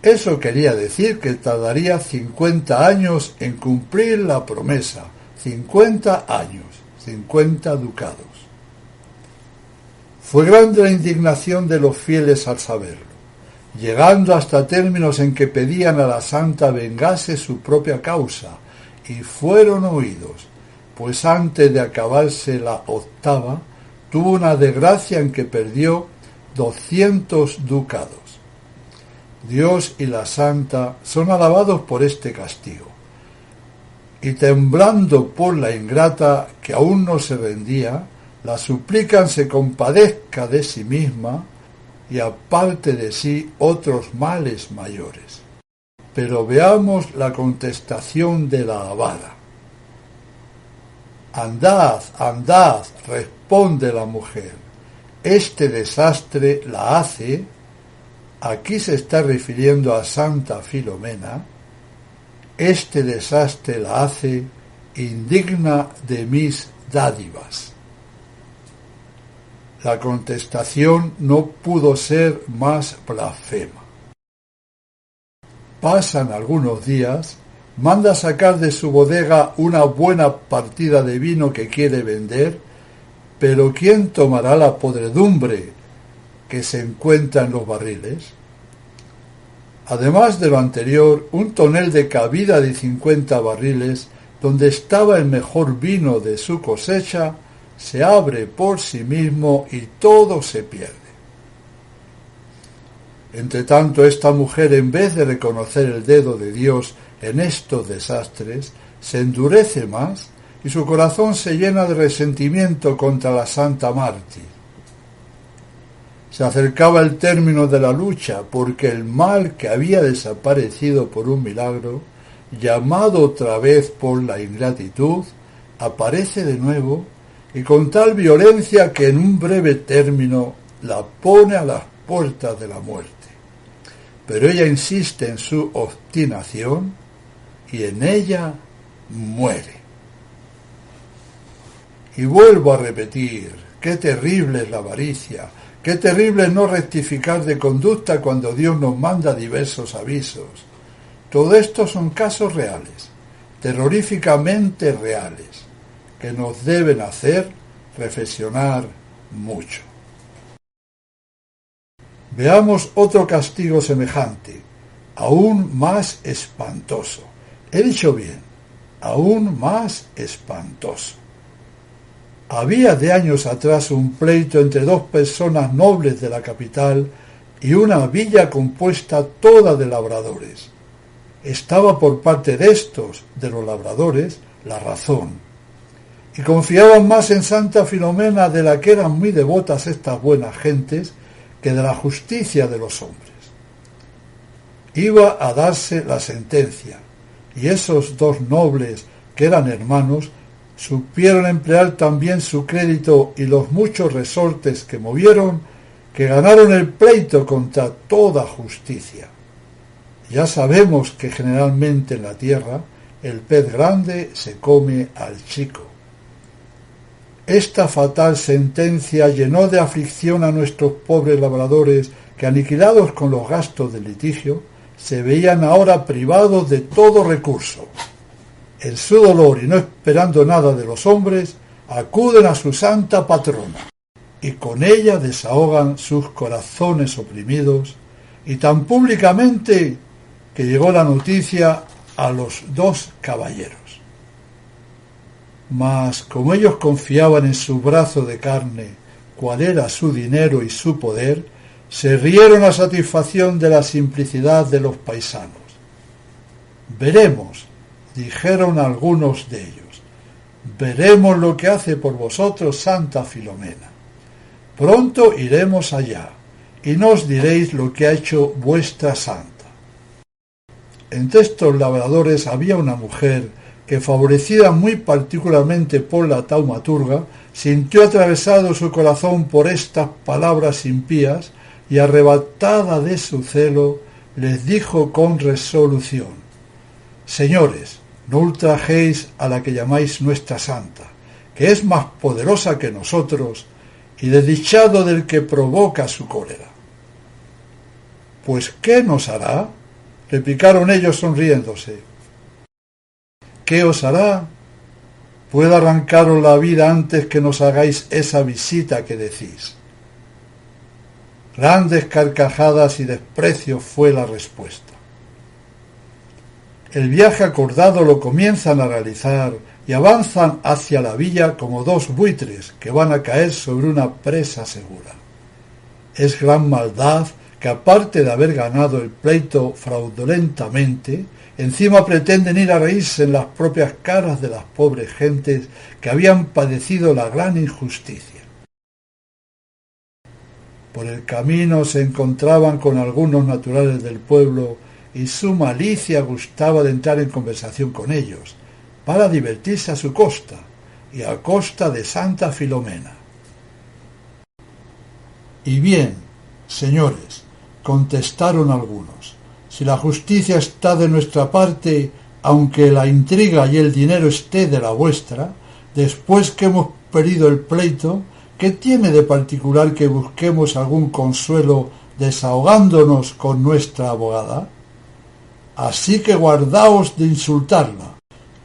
Eso quería decir que tardaría 50 años en cumplir la promesa. 50 años, 50 ducados. Fue grande la indignación de los fieles al saberlo, llegando hasta términos en que pedían a la santa vengase su propia causa, y fueron oídos, pues antes de acabarse la octava, tuvo una desgracia en que perdió 200 ducados. Dios y la santa son alabados por este castigo, y temblando por la ingrata que aún no se rendía, la suplican se compadezca de sí misma y aparte de sí otros males mayores. Pero veamos la contestación de la avara. Andad, andad, responde la mujer, este desastre la hace, aquí se está refiriendo a Santa Filomena, este desastre la hace indigna de mis dádivas. La contestación no pudo ser más blasfema. Pasan algunos días, manda sacar de su bodega una buena partida de vino que quiere vender, pero ¿quién tomará la podredumbre que se encuentra en los barriles? Además de lo anterior, un tonel de cabida de 50 barriles, donde estaba el mejor vino de su cosecha, se abre por sí mismo y todo se pierde. Entretanto, esta mujer, en vez de reconocer el dedo de Dios en estos desastres, se endurece más y su corazón se llena de resentimiento contra la santa mártir. Se acercaba el término de la lucha, porque el mal que había desaparecido por un milagro, llamado otra vez por la ingratitud, aparece de nuevo y con tal violencia que en un breve término la pone a las puertas de la muerte. Pero ella insiste en su obstinación y en ella muere. Y vuelvo a repetir, qué terrible es la avaricia, qué terrible es no rectificar de conducta cuando Dios nos manda diversos avisos. Todo esto son casos reales, terroríficamente reales, que nos deben hacer reflexionar mucho. Veamos otro castigo semejante, aún más espantoso. He dicho bien, aún más espantoso. Había de años atrás un pleito entre dos personas nobles de la capital y una villa compuesta toda de labradores. Estaba por parte de estos, de los labradores, la razón, y confiaban más en Santa Filomena, de la que eran muy devotas estas buenas gentes, que de la justicia de los hombres. iba a darse la sentencia, y esos dos nobles, que eran hermanos, supieron emplear también su crédito y los muchos resortes que movieron, que ganaron el pleito contra toda justicia. Ya sabemos que generalmente en la tierra el pez grande se come al chico. Esta fatal sentencia llenó de aflicción a nuestros pobres labradores que, aniquilados con los gastos del litigio, se veían ahora privados de todo recurso. En su dolor y no esperando nada de los hombres, acuden a su santa patrona, y con ella desahogan sus corazones oprimidos, y tan públicamente que llegó la noticia a los dos caballeros. Mas como ellos confiaban en su brazo de carne, cuál era su dinero y su poder, se rieron a satisfacción de la simplicidad de los paisanos. Veremos, dijeron algunos de ellos, veremos lo que hace por vosotros Santa Filomena. Pronto iremos allá, y nos diréis lo que ha hecho vuestra santa. Entre estos labradores había una mujer que, favorecida muy particularmente por la taumaturga, sintió atravesado su corazón por estas palabras impías y, arrebatada de su celo, les dijo con resolución: Señores, no ultrajéis a la que llamáis nuestra santa, que es más poderosa que nosotros, y desdichado del que provoca su cólera. Pues, ¿qué nos hará?, replicaron ellos sonriéndose. ¿Qué os hará? Puedo arrancaros la vida antes que nos hagáis esa visita que decís. Grandes carcajadas y desprecio fue la respuesta. El viaje acordado lo comienzan a realizar y avanzan hacia la villa como dos buitres que van a caer sobre una presa segura. Es gran maldad que, aparte de haber ganado el pleito fraudulentamente, encima pretenden ir a reírse en las propias caras de las pobres gentes que habían padecido la gran injusticia. Por el camino se encontraban con algunos naturales del pueblo y su malicia gustaba de entrar en conversación con ellos, para divertirse a su costa y a costa de Santa Filomena. Y bien, señores, contestaron algunos, si la justicia está de nuestra parte, aunque la intriga y el dinero esté de la vuestra, después que hemos perdido el pleito, ¿qué tiene de particular que busquemos algún consuelo desahogándonos con nuestra abogada? Así que guardaos de insultarla,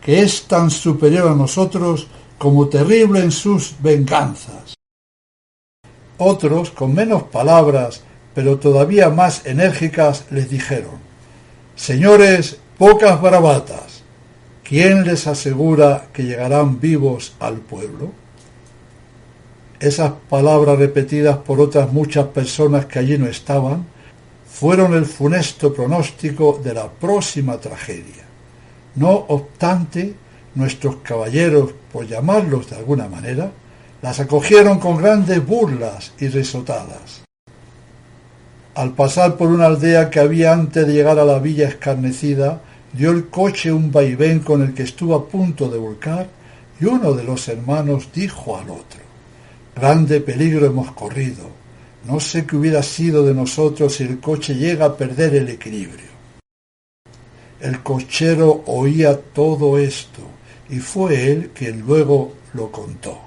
que es tan superior a nosotros como terrible en sus venganzas. Otros, con menos palabras, pero todavía más enérgicas, les dijeron: Señores, pocas bravatas, ¿quién les asegura que llegarán vivos al pueblo? Esas palabras, repetidas por otras muchas personas que allí no estaban, fueron el funesto pronóstico de la próxima tragedia. No obstante, nuestros caballeros, por llamarlos de alguna manera, las acogieron con grandes burlas y risotadas. Al pasar por una aldea que había antes de llegar a la villa escarnecida, dio el coche un vaivén con el que estuvo a punto de volcar, y uno de los hermanos dijo al otro: Grande peligro hemos corrido. No sé qué hubiera sido de nosotros si el coche llega a perder el equilibrio. El cochero oía todo esto, y fue él quien luego lo contó.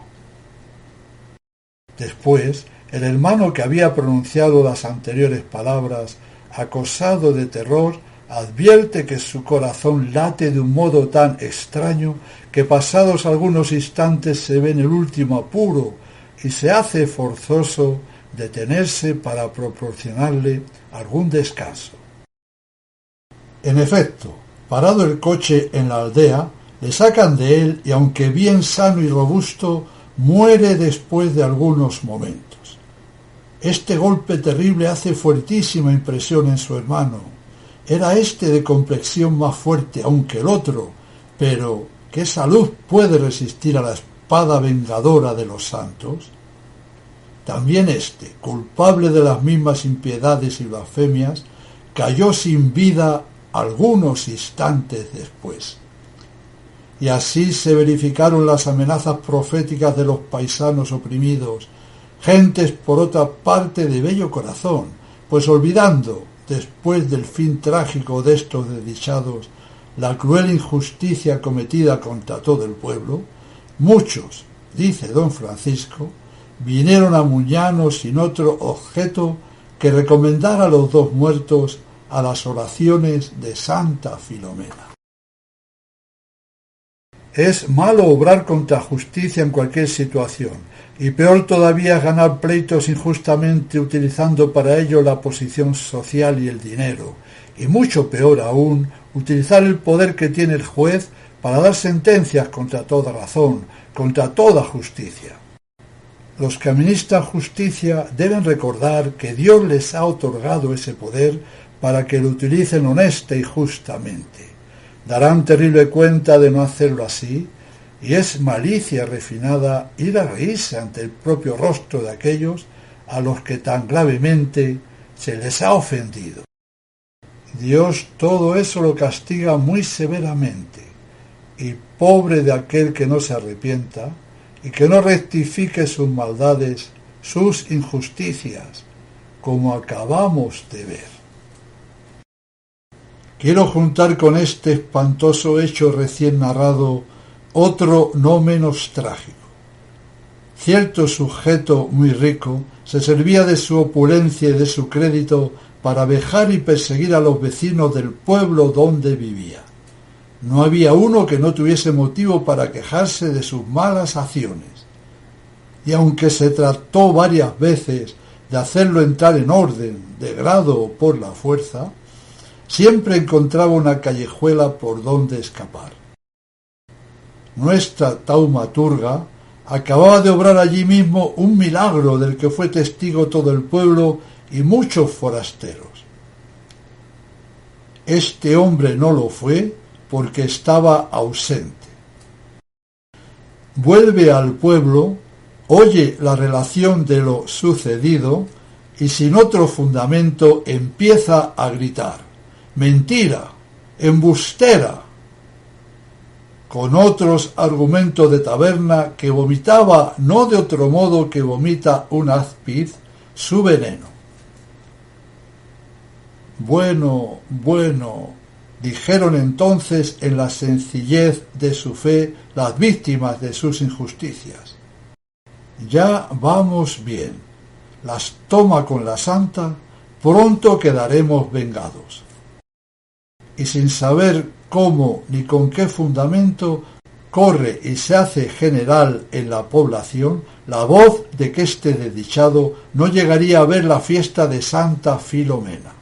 Después, el hermano que había pronunciado las anteriores palabras, acosado de terror, advierte que su corazón late de un modo tan extraño que pasados algunos instantes se ve en el último apuro y se hace forzoso detenerse para proporcionarle algún descanso. En efecto, parado el coche en la aldea, le sacan de él y, aunque bien sano y robusto, muere después de algunos momentos. Este golpe terrible hace fuertísima impresión en su hermano. Era este de complexión más fuerte aún que el otro, pero ¿qué salud puede resistir a la espada vengadora de los santos? También este, culpable de las mismas impiedades y blasfemias, cayó sin vida algunos instantes después. Y así se verificaron las amenazas proféticas de los paisanos oprimidos, gentes por otra parte de bello corazón, pues olvidando, después del fin trágico de estos desdichados, la cruel injusticia cometida contra todo el pueblo, muchos, dice don Francisco, vinieron a Muñano sin otro objeto que recomendar a los dos muertos a las oraciones de Santa Filomena. Es malo obrar contra justicia en cualquier situación, y peor todavía ganar pleitos injustamente utilizando para ello la posición social y el dinero, y mucho peor aún, utilizar el poder que tiene el juez para dar sentencias contra toda razón, contra toda justicia. Los que administran justicia deben recordar que Dios les ha otorgado ese poder para que lo utilicen honesta y justamente. Darán terrible cuenta de no hacerlo así, y es malicia refinada ir a reírse ante el propio rostro de aquellos a los que tan gravemente se les ha ofendido. Dios todo eso lo castiga muy severamente, y pobre de aquel que no se arrepienta y que no rectifique sus maldades, sus injusticias, como acabamos de ver. Quiero juntar con este espantoso hecho recién narrado otro no menos trágico. Cierto sujeto muy rico se servía de su opulencia y de su crédito para vejar y perseguir a los vecinos del pueblo donde vivía. No había uno que no tuviese motivo para quejarse de sus malas acciones. Y aunque se trató varias veces de hacerlo entrar en orden, de grado o por la fuerza, siempre encontraba una callejuela por donde escapar. Nuestra taumaturga acababa de obrar allí mismo un milagro del que fue testigo todo el pueblo y muchos forasteros. Este hombre no lo fue porque estaba ausente. Vuelve al pueblo, oye la relación de lo sucedido y sin otro fundamento empieza a gritar: «¡Mentira! ¡Embustera!», con otros argumentos de taberna que vomitaba no de otro modo que vomita un áspid su veneno. Bueno, dijeron entonces en la sencillez de su fe las víctimas de sus injusticias. Ya vamos bien, las toma con la santa, pronto quedaremos vengados. Y sin saber cómo ni con qué fundamento, corre y se hace general en la población la voz de que este desdichado no llegaría a ver la fiesta de Santa Filomena.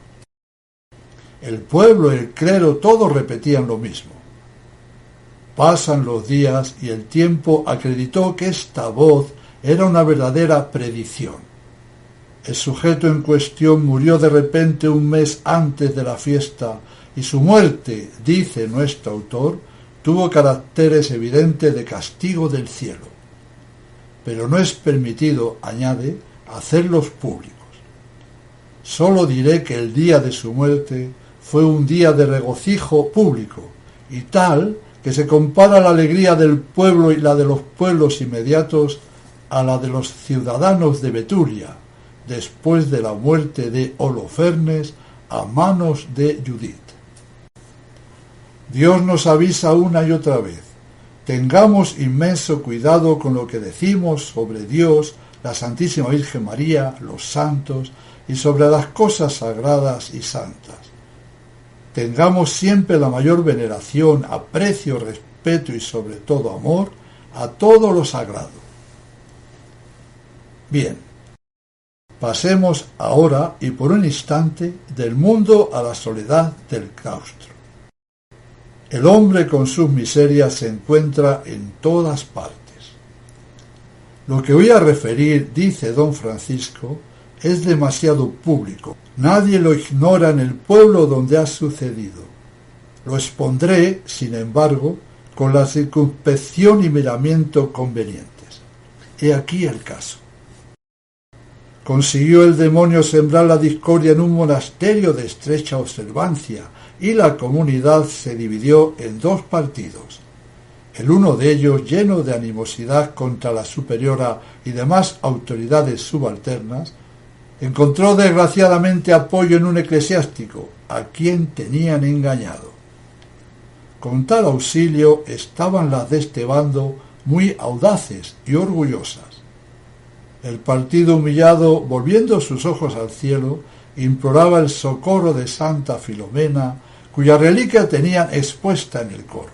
El pueblo, el clero, todos repetían lo mismo. Pasan los días y el tiempo acreditó que esta voz era una verdadera predicción. El sujeto en cuestión murió de repente un mes antes de la fiesta, y su muerte, dice nuestro autor, tuvo caracteres evidentes de castigo del cielo. Pero no es permitido, añade, hacerlos públicos. Solo diré que el día de su muerte fue un día de regocijo público, y tal que se compara la alegría del pueblo y la de los pueblos inmediatos a la de los ciudadanos de Betulia, después de la muerte de Holofernes a manos de Judith. Dios nos avisa una y otra vez: tengamos inmenso cuidado con lo que decimos sobre Dios, la Santísima Virgen María, los santos y sobre las cosas sagradas y santas. Tengamos siempre la mayor veneración, aprecio, respeto y sobre todo amor a todo lo sagrado. Bien, pasemos ahora y por un instante del mundo a la soledad del claustro. El hombre con sus miserias se encuentra en todas partes. Lo que voy a referir, dice don Francisco, es demasiado público. Nadie lo ignora en el pueblo donde ha sucedido. Lo expondré, sin embargo, con la circunspección y miramiento convenientes. He aquí el caso. Consiguió el demonio sembrar la discordia en un monasterio de estrecha observancia, y la comunidad se dividió en dos partidos. El uno de ellos, lleno de animosidad contra la superiora y demás autoridades subalternas, encontró desgraciadamente apoyo en un eclesiástico, a quien tenían engañado. Con tal auxilio estaban las de este bando muy audaces y orgullosas. El partido humillado, volviendo sus ojos al cielo, imploraba el socorro de Santa Filomena, cuya reliquia tenían expuesta en el coro.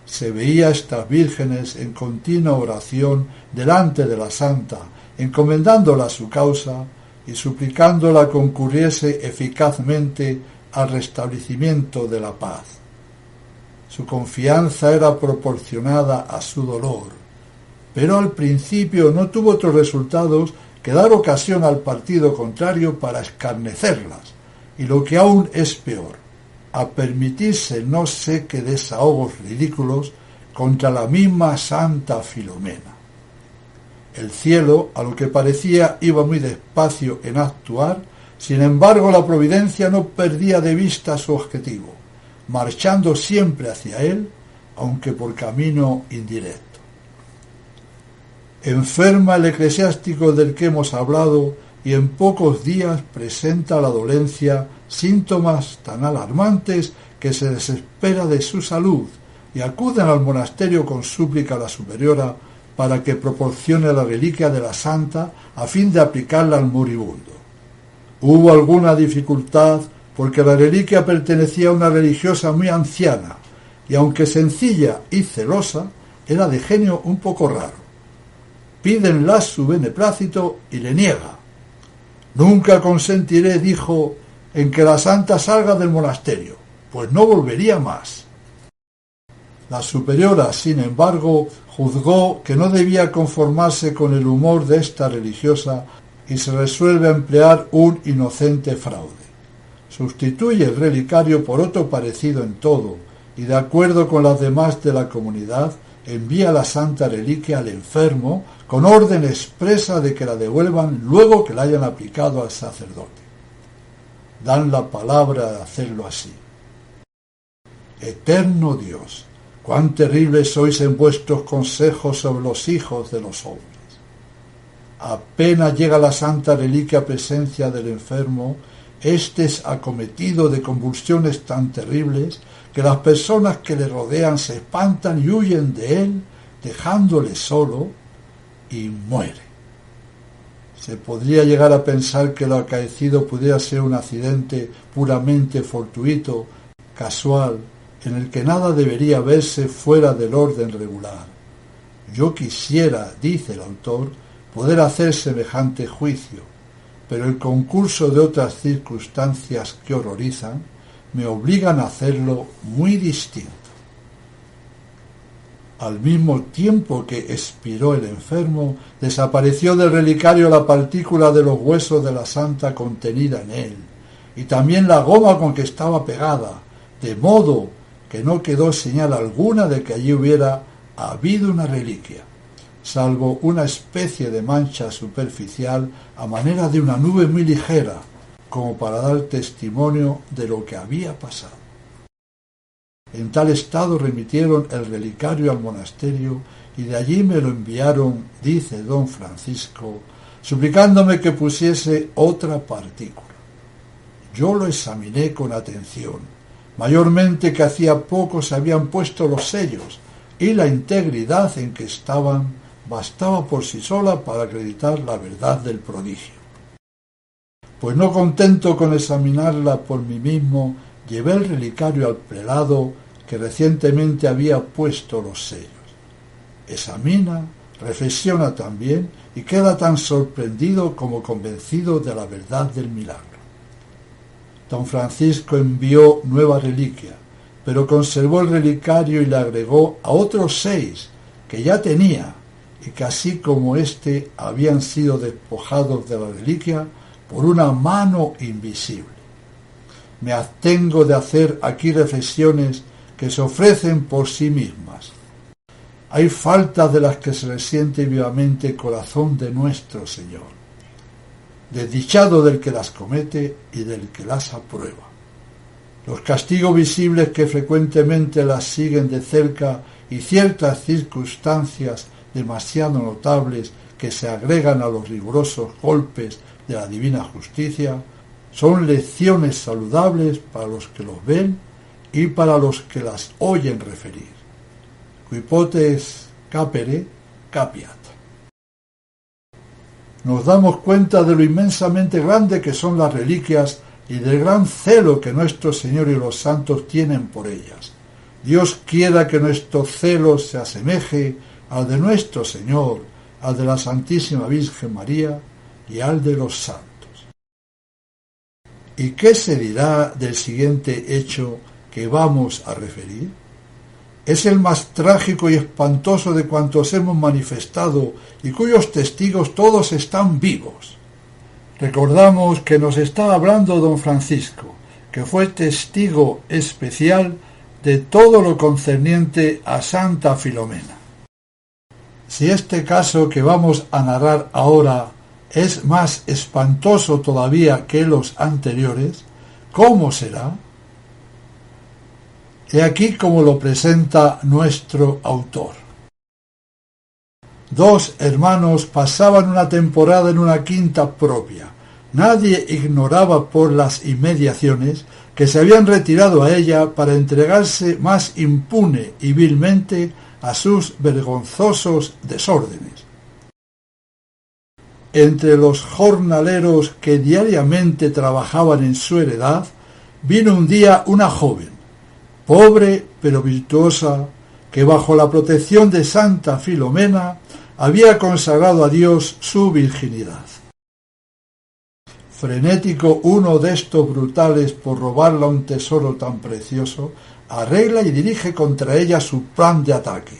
Se veía a estas vírgenes en continua oración delante de la santa, encomendándola a su causa y suplicándola concurriese eficazmente al restablecimiento de la paz. Su confianza era proporcionada a su dolor, pero al principio no tuvo otros resultados que dar ocasión al partido contrario para escarnecerlas, y lo que aún es peor, a permitirse no sé qué desahogos ridículos contra la misma Santa Filomena. El cielo, a lo que parecía, iba muy despacio en actuar, sin embargo la providencia no perdía de vista su objetivo, marchando siempre hacia él, aunque por camino indirecto. Enferma el eclesiástico del que hemos hablado, y en pocos días presenta la dolencia síntomas tan alarmantes que se desespera de su salud y acuden al monasterio con súplica a la superiora para que proporcione la reliquia de la santa a fin de aplicarla al moribundo. Hubo alguna dificultad porque la reliquia pertenecía a una religiosa muy anciana y, aunque sencilla y celosa, era de genio un poco raro. Pídenla su beneplácito y le niega. Nunca consentiré, dijo, en que la santa salga del monasterio, pues no volvería más. La superiora, sin embargo, juzgó que no debía conformarse con el humor de esta religiosa y se resuelve a emplear un inocente fraude. Sustituye el relicario por otro parecido en todo y, de acuerdo con las demás de la comunidad, envía la santa reliquia al enfermo con orden expresa de que la devuelvan luego que la hayan aplicado al sacerdote. Dan la palabra de hacerlo así. Eterno Dios, cuán terribles sois en vuestros consejos sobre los hijos de los hombres. Apenas llega la santa reliquia a presencia del enfermo, éste es acometido de convulsiones tan terribles que las personas que le rodean se espantan y huyen de él, dejándole solo, y muere. Se podría llegar a pensar que lo acaecido pudiera ser un accidente puramente fortuito, casual, en el que nada debería verse fuera del orden regular. Yo quisiera, dice el autor, poder hacer semejante juicio, pero el concurso de otras circunstancias que horrorizan me obligan a hacerlo muy distinto. Al mismo tiempo que expiró el enfermo, desapareció del relicario la partícula de los huesos de la santa contenida en él, y también la goma con que estaba pegada, de modo que no quedó señal alguna de que allí hubiera habido una reliquia, salvo una especie de mancha superficial a manera de una nube muy ligera, como para dar testimonio de lo que había pasado. En tal estado remitieron el relicario al monasterio y de allí me lo enviaron, dice don Francisco, suplicándome que pusiese otra partícula. Yo lo examiné con atención, mayormente que hacía poco se habían puesto los sellos y la integridad en que estaban bastaba por sí sola para acreditar la verdad del prodigio. Pues no contento con examinarla por mí mismo, llevé el relicario al prelado que recientemente había puesto los sellos. Examina, reflexiona también y queda tan sorprendido como convencido de la verdad del milagro. Don Francisco envió nueva reliquia, pero conservó el relicario y le agregó a otros 6 que ya tenía y que así como éste habían sido despojados de la reliquia por una mano invisible. Me abstengo de hacer aquí reflexiones que se ofrecen por sí mismas. Hay faltas de las que se resiente vivamente el corazón de nuestro Señor. desdichado del que las comete y del que las aprueba. Los castigos visibles que frecuentemente las siguen de cerca y ciertas circunstancias demasiado notables que se agregan a los rigurosos golpes de la divina justicia son lecciones saludables para los que los ven y para los que las oyen referir. Qui potes capere, capiat. Nos damos cuenta de lo inmensamente grande que son las reliquias y del gran celo que nuestro Señor y los santos tienen por ellas. Dios quiera que nuestro celo se asemeje al de nuestro Señor, al de la Santísima Virgen María y al de los santos. ¿Y qué se dirá del siguiente hecho que vamos a referir? Es el más trágico y espantoso de cuantos hemos manifestado y cuyos testigos todos están vivos. Recordamos que nos está hablando don Francisco, que fue testigo especial de todo lo concerniente a Santa Filomena. Si este caso que vamos a narrar ahora es más espantoso todavía que los anteriores, ¿cómo será? He aquí como lo presenta nuestro autor. Dos hermanos pasaban una temporada en una quinta propia. Nadie ignoraba por las inmediaciones que se habían retirado a ella para entregarse más impune y vilmente a sus vergonzosos desórdenes. Entre los jornaleros que diariamente trabajaban en su heredad, vino un día una joven, pobre pero virtuosa, que bajo la protección de Santa Filomena había consagrado a Dios su virginidad. Frenético uno de estos brutales por robarla un tesoro tan precioso, arregla y dirige contra ella su plan de ataque.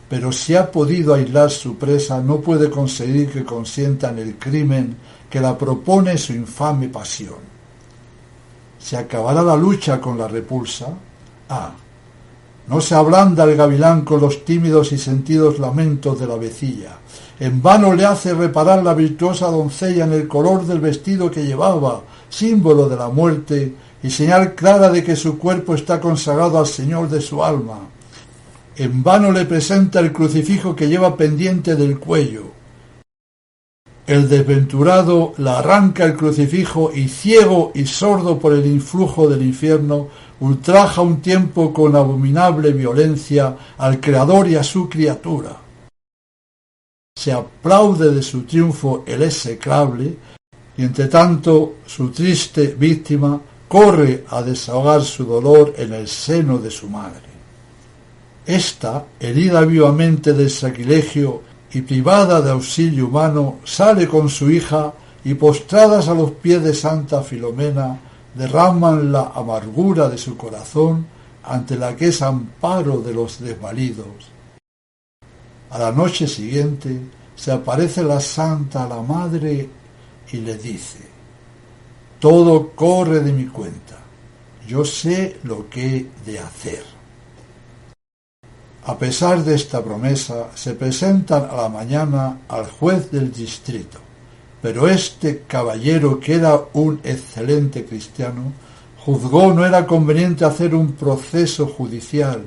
Pero si ha podido aislar su presa, no puede conseguir que consienta en el crimen que la propone su infame pasión. ¿Se acabará la lucha con la repulsa? No se ablanda el gavilán con los tímidos y sentidos lamentos de la vecilla. En vano le hace reparar la virtuosa doncella en el color del vestido que llevaba, símbolo de la muerte y señal clara de que su cuerpo está consagrado al Señor de su alma. En vano le presenta el crucifijo que lleva pendiente del cuello. El desventurado la arranca el crucifijo y, ciego y sordo por el influjo del infierno, ultraja un tiempo con abominable violencia al Creador y a su criatura. Se aplaude de su triunfo el execrable, y entre tanto su triste víctima corre a desahogar su dolor en el seno de su madre. Esta, herida vivamente del sacrilegio y privada de auxilio humano, sale con su hija y, postradas a los pies de Santa Filomena, derraman la amargura de su corazón ante la que es amparo de los desvalidos. A la noche siguiente se aparece la santa a la madre y le dice: todo corre de mi cuenta, yo sé lo que he de hacer. A pesar de esta promesa, se presentan a la mañana al juez del distrito, pero este caballero, que era un excelente cristiano, juzgó no era conveniente hacer un proceso judicial,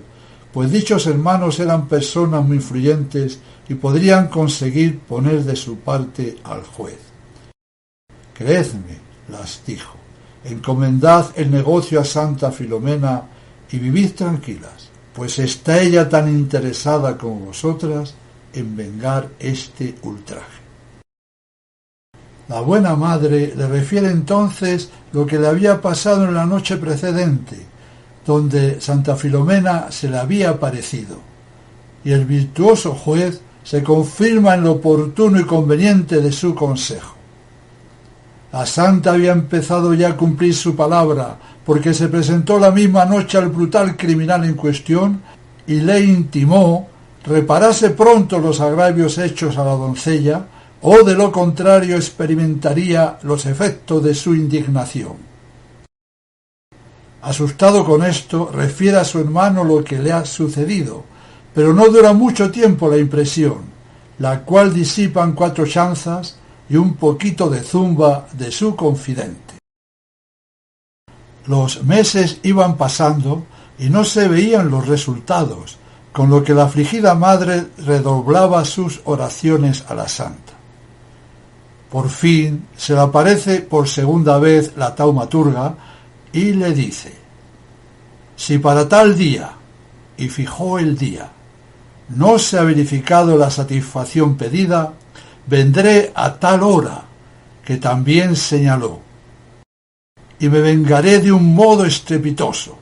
pues dichos hermanos eran personas muy influyentes y podrían conseguir poner de su parte al juez. Creedme, las dijo, encomendad el negocio a Santa Filomena y vivid tranquilas, pues está ella tan interesada como vosotras en vengar este ultraje. La buena madre le refiere entonces lo que le había pasado en la noche precedente, donde Santa Filomena se le había aparecido, y el virtuoso juez se confirma en lo oportuno y conveniente de su consejo. La santa había empezado ya a cumplir su palabra, porque se presentó la misma noche al brutal criminal en cuestión y le intimó reparase pronto los agravios hechos a la doncella, o de lo contrario experimentaría los efectos de su indignación. Asustado con esto, refiere a su hermano lo que le ha sucedido, pero no dura mucho tiempo la impresión, la cual disipan 4 chanzas, y un poquito de zumba de su confidente. Los meses iban pasando y no se veían los resultados, con lo que la afligida madre redoblaba sus oraciones a la santa. Por fin se le aparece por segunda vez la taumaturga y le dice: si para tal día, y fijó el día, no se ha verificado la satisfacción pedida, vendré a tal hora, que también señaló, y me vengaré de un modo estrepitoso.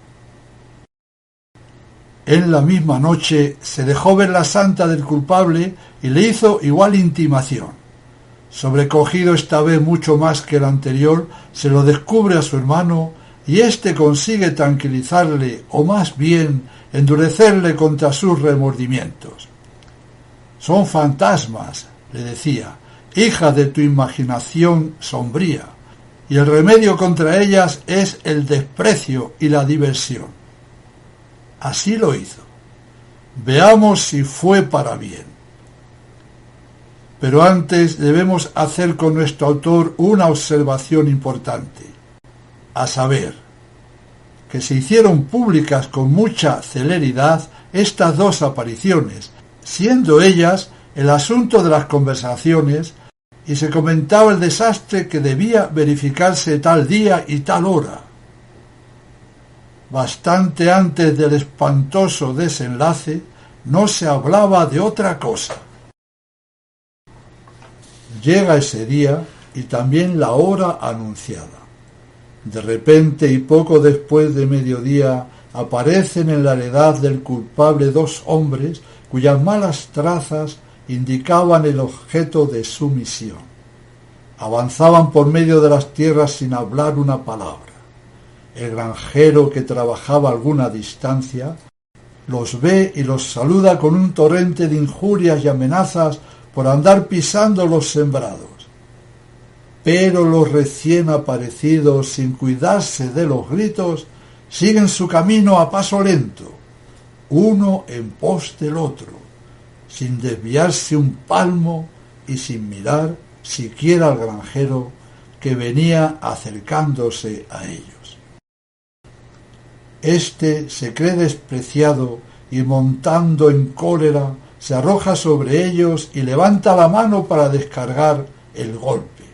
En la misma noche se dejó ver la santa del culpable y le hizo igual intimación. Sobrecogido esta vez mucho más que el anterior, se lo descubre a su hermano y éste consigue tranquilizarle, o más bien endurecerle contra sus remordimientos. Son fantasmas, le decía, hija de tu imaginación sombría, y el remedio contra ellas es el desprecio y la diversión. Así lo hizo. Veamos si fue para bien. Pero antes debemos hacer con nuestro autor una observación importante, a saber, que se hicieron públicas con mucha celeridad estas dos apariciones, siendo ellas el asunto de las conversaciones, y se comentaba el desastre que debía verificarse tal día y tal hora. Bastante antes del espantoso desenlace, no se hablaba de otra cosa. Llega ese día y también la hora anunciada. De repente y poco después de mediodía aparecen en la heredad del culpable dos hombres cuyas malas trazas indicaban el objeto de su misión. Avanzaban por medio de las tierras sin hablar una palabra. El granjero, que trabajaba a alguna distancia, los ve y los saluda con un torrente de injurias y amenazas por andar pisando los sembrados. Pero los recién aparecidos, sin cuidarse de los gritos, siguen su camino a paso lento, uno en pos del otro, sin desviarse un palmo y sin mirar siquiera al granjero, que venía acercándose a ellos. Este se cree despreciado y, montando en cólera, se arroja sobre ellos y levanta la mano para descargar el golpe.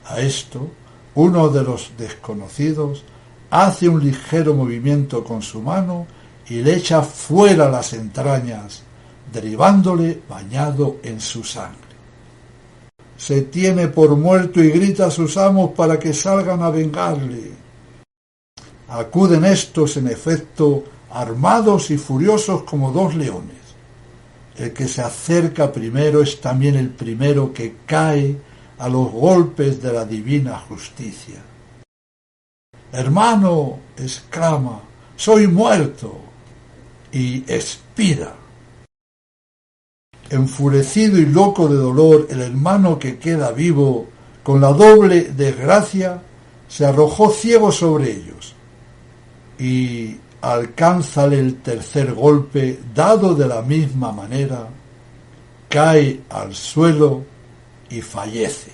A esto, uno de los desconocidos hace un ligero movimiento con su mano y le echa fuera las entrañas, derribándole bañado en su sangre. Se tiene por muerto y grita a sus amos para que salgan a vengarle. Acuden estos, en efecto, armados y furiosos como dos leones. El que se acerca primero es también el primero que cae a los golpes de la divina justicia. «Hermano», exclama, «soy muerto», y expira. Enfurecido y loco de dolor, el hermano que queda vivo, con la doble desgracia, se arrojó ciego sobre ellos, y alcánzale el tercer golpe, dado de la misma manera, cae al suelo y fallece.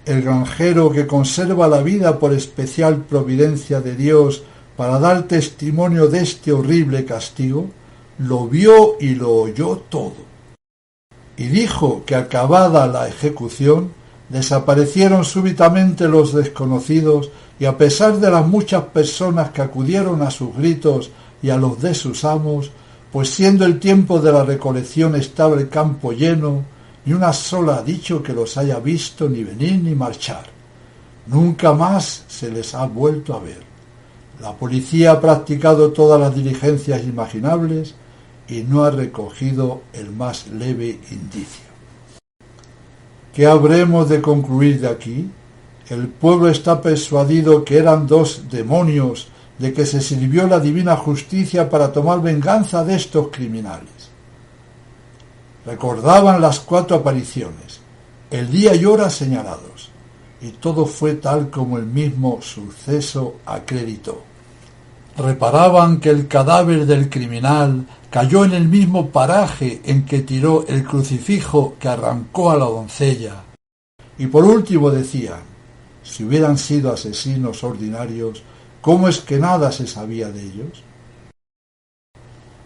El granjero, que conserva la vida por especial providencia de Dios para dar testimonio de este horrible castigo, lo vio y lo oyó todo, y dijo que, acabada la ejecución, desaparecieron súbitamente los desconocidos, y a pesar de las muchas personas que acudieron a sus gritos y a los de sus amos, pues siendo el tiempo de la recolección estaba el campo lleno, ni una sola ha dicho que los haya visto ni venir ni marchar. Nunca más se les ha vuelto a ver. La policía ha practicado todas las diligencias imaginables y no ha recogido el más leve indicio. ¿Qué habremos de concluir de aquí? El pueblo está persuadido que eran dos demonios de que se sirvió la divina justicia para tomar venganza de estos criminales. Recordaban las 4 apariciones, el día y hora señalados, y todo fue tal como el mismo suceso acreditó. Reparaban que el cadáver del criminal cayó en el mismo paraje en que tiró el crucifijo que arrancó a la doncella. Y por último decían, si hubieran sido asesinos ordinarios, ¿cómo es que nada se sabía de ellos?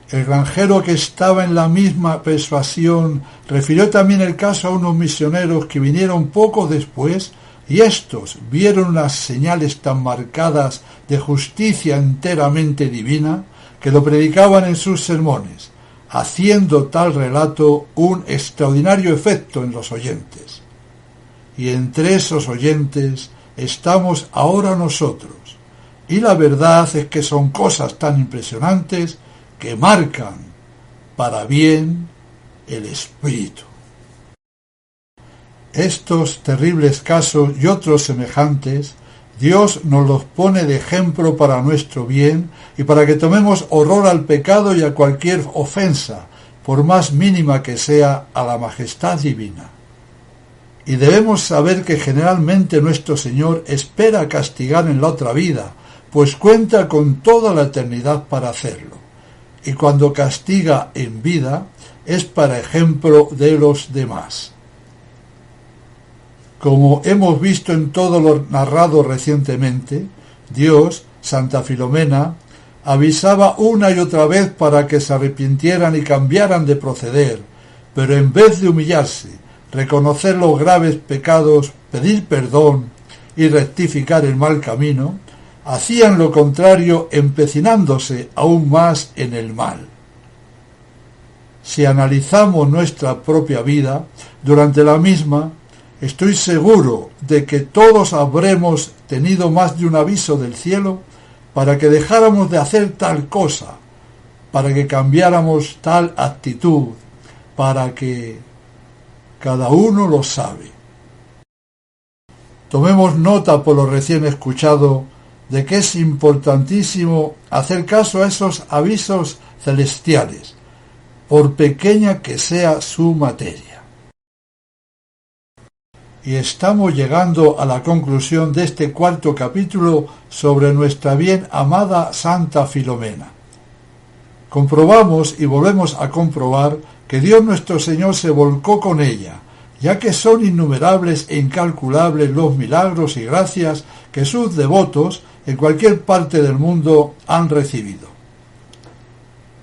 El granjero, que estaba en la misma persuasión, refirió también el caso a unos misioneros que vinieron poco después, y éstos vieron unas señales tan marcadas de justicia enteramente divina que lo predicaban en sus sermones, haciendo tal relato un extraordinario efecto en los oyentes. Y entre esos oyentes estamos ahora nosotros, y la verdad es que son cosas tan impresionantes que marcan para bien el espíritu. Estos terribles casos y otros semejantes, Dios nos los pone de ejemplo para nuestro bien y para que tomemos horror al pecado y a cualquier ofensa, por más mínima que sea, a la majestad divina. Y debemos saber que generalmente nuestro Señor espera castigar en la otra vida, pues cuenta con toda la eternidad para hacerlo. Y cuando castiga en vida, es para ejemplo de los demás. Como hemos visto en todo lo narrado recientemente, Dios, Santa Filomena, avisaba una y otra vez para que se arrepintieran y cambiaran de proceder, pero en vez de humillarse, reconocer los graves pecados, pedir perdón y rectificar el mal camino, hacían lo contrario, empecinándose aún más en el mal. Si analizamos nuestra propia vida, durante la misma, estoy seguro de que todos habremos tenido más de un aviso del cielo para que dejáramos de hacer tal cosa, para que cambiáramos tal actitud, para que cada uno lo sabe. Tomemos nota por lo recién escuchado de que es importantísimo hacer caso a esos avisos celestiales, por pequeña que sea su materia. Y estamos llegando a la conclusión de este cuarto capítulo sobre nuestra bien amada Santa Filomena. Comprobamos y volvemos a comprobar que Dios nuestro Señor se volcó con ella, ya que son innumerables e incalculables los milagros y gracias que sus devotos en cualquier parte del mundo han recibido.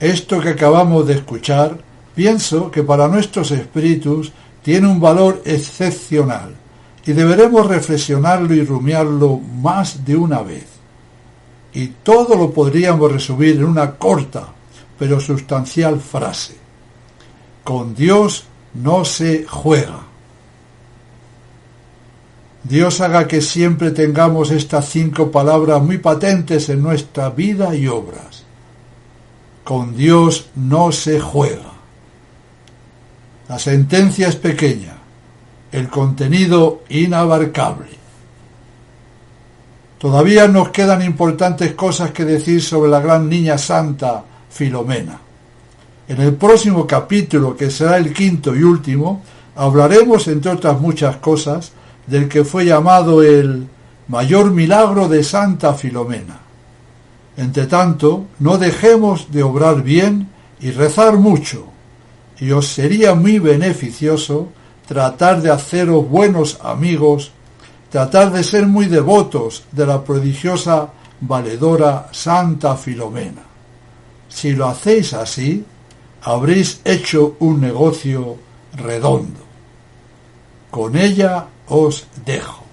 Esto que acabamos de escuchar, pienso que para nuestros espíritus tiene un valor excepcional y deberemos reflexionarlo y rumiarlo más de una vez. Y todo lo podríamos resumir en una corta pero sustancial frase: con Dios no se juega. Dios haga que siempre tengamos estas 5 palabras muy patentes en nuestra vida y obras. Con Dios no se juega. La sentencia es pequeña, el contenido inabarcable. Todavía nos quedan importantes cosas que decir sobre la gran niña santa Filomena. En el próximo capítulo, que será el 5º y último, hablaremos, entre otras muchas cosas, del que fue llamado el mayor milagro de Santa Filomena. Entre tanto, no dejemos de obrar bien y rezar mucho, y os sería muy beneficioso tratar de haceros buenos amigos, tratar de ser muy devotos de la prodigiosa valedora Santa Filomena. Si lo hacéis así, habréis hecho un negocio redondo. Con ella os dejo.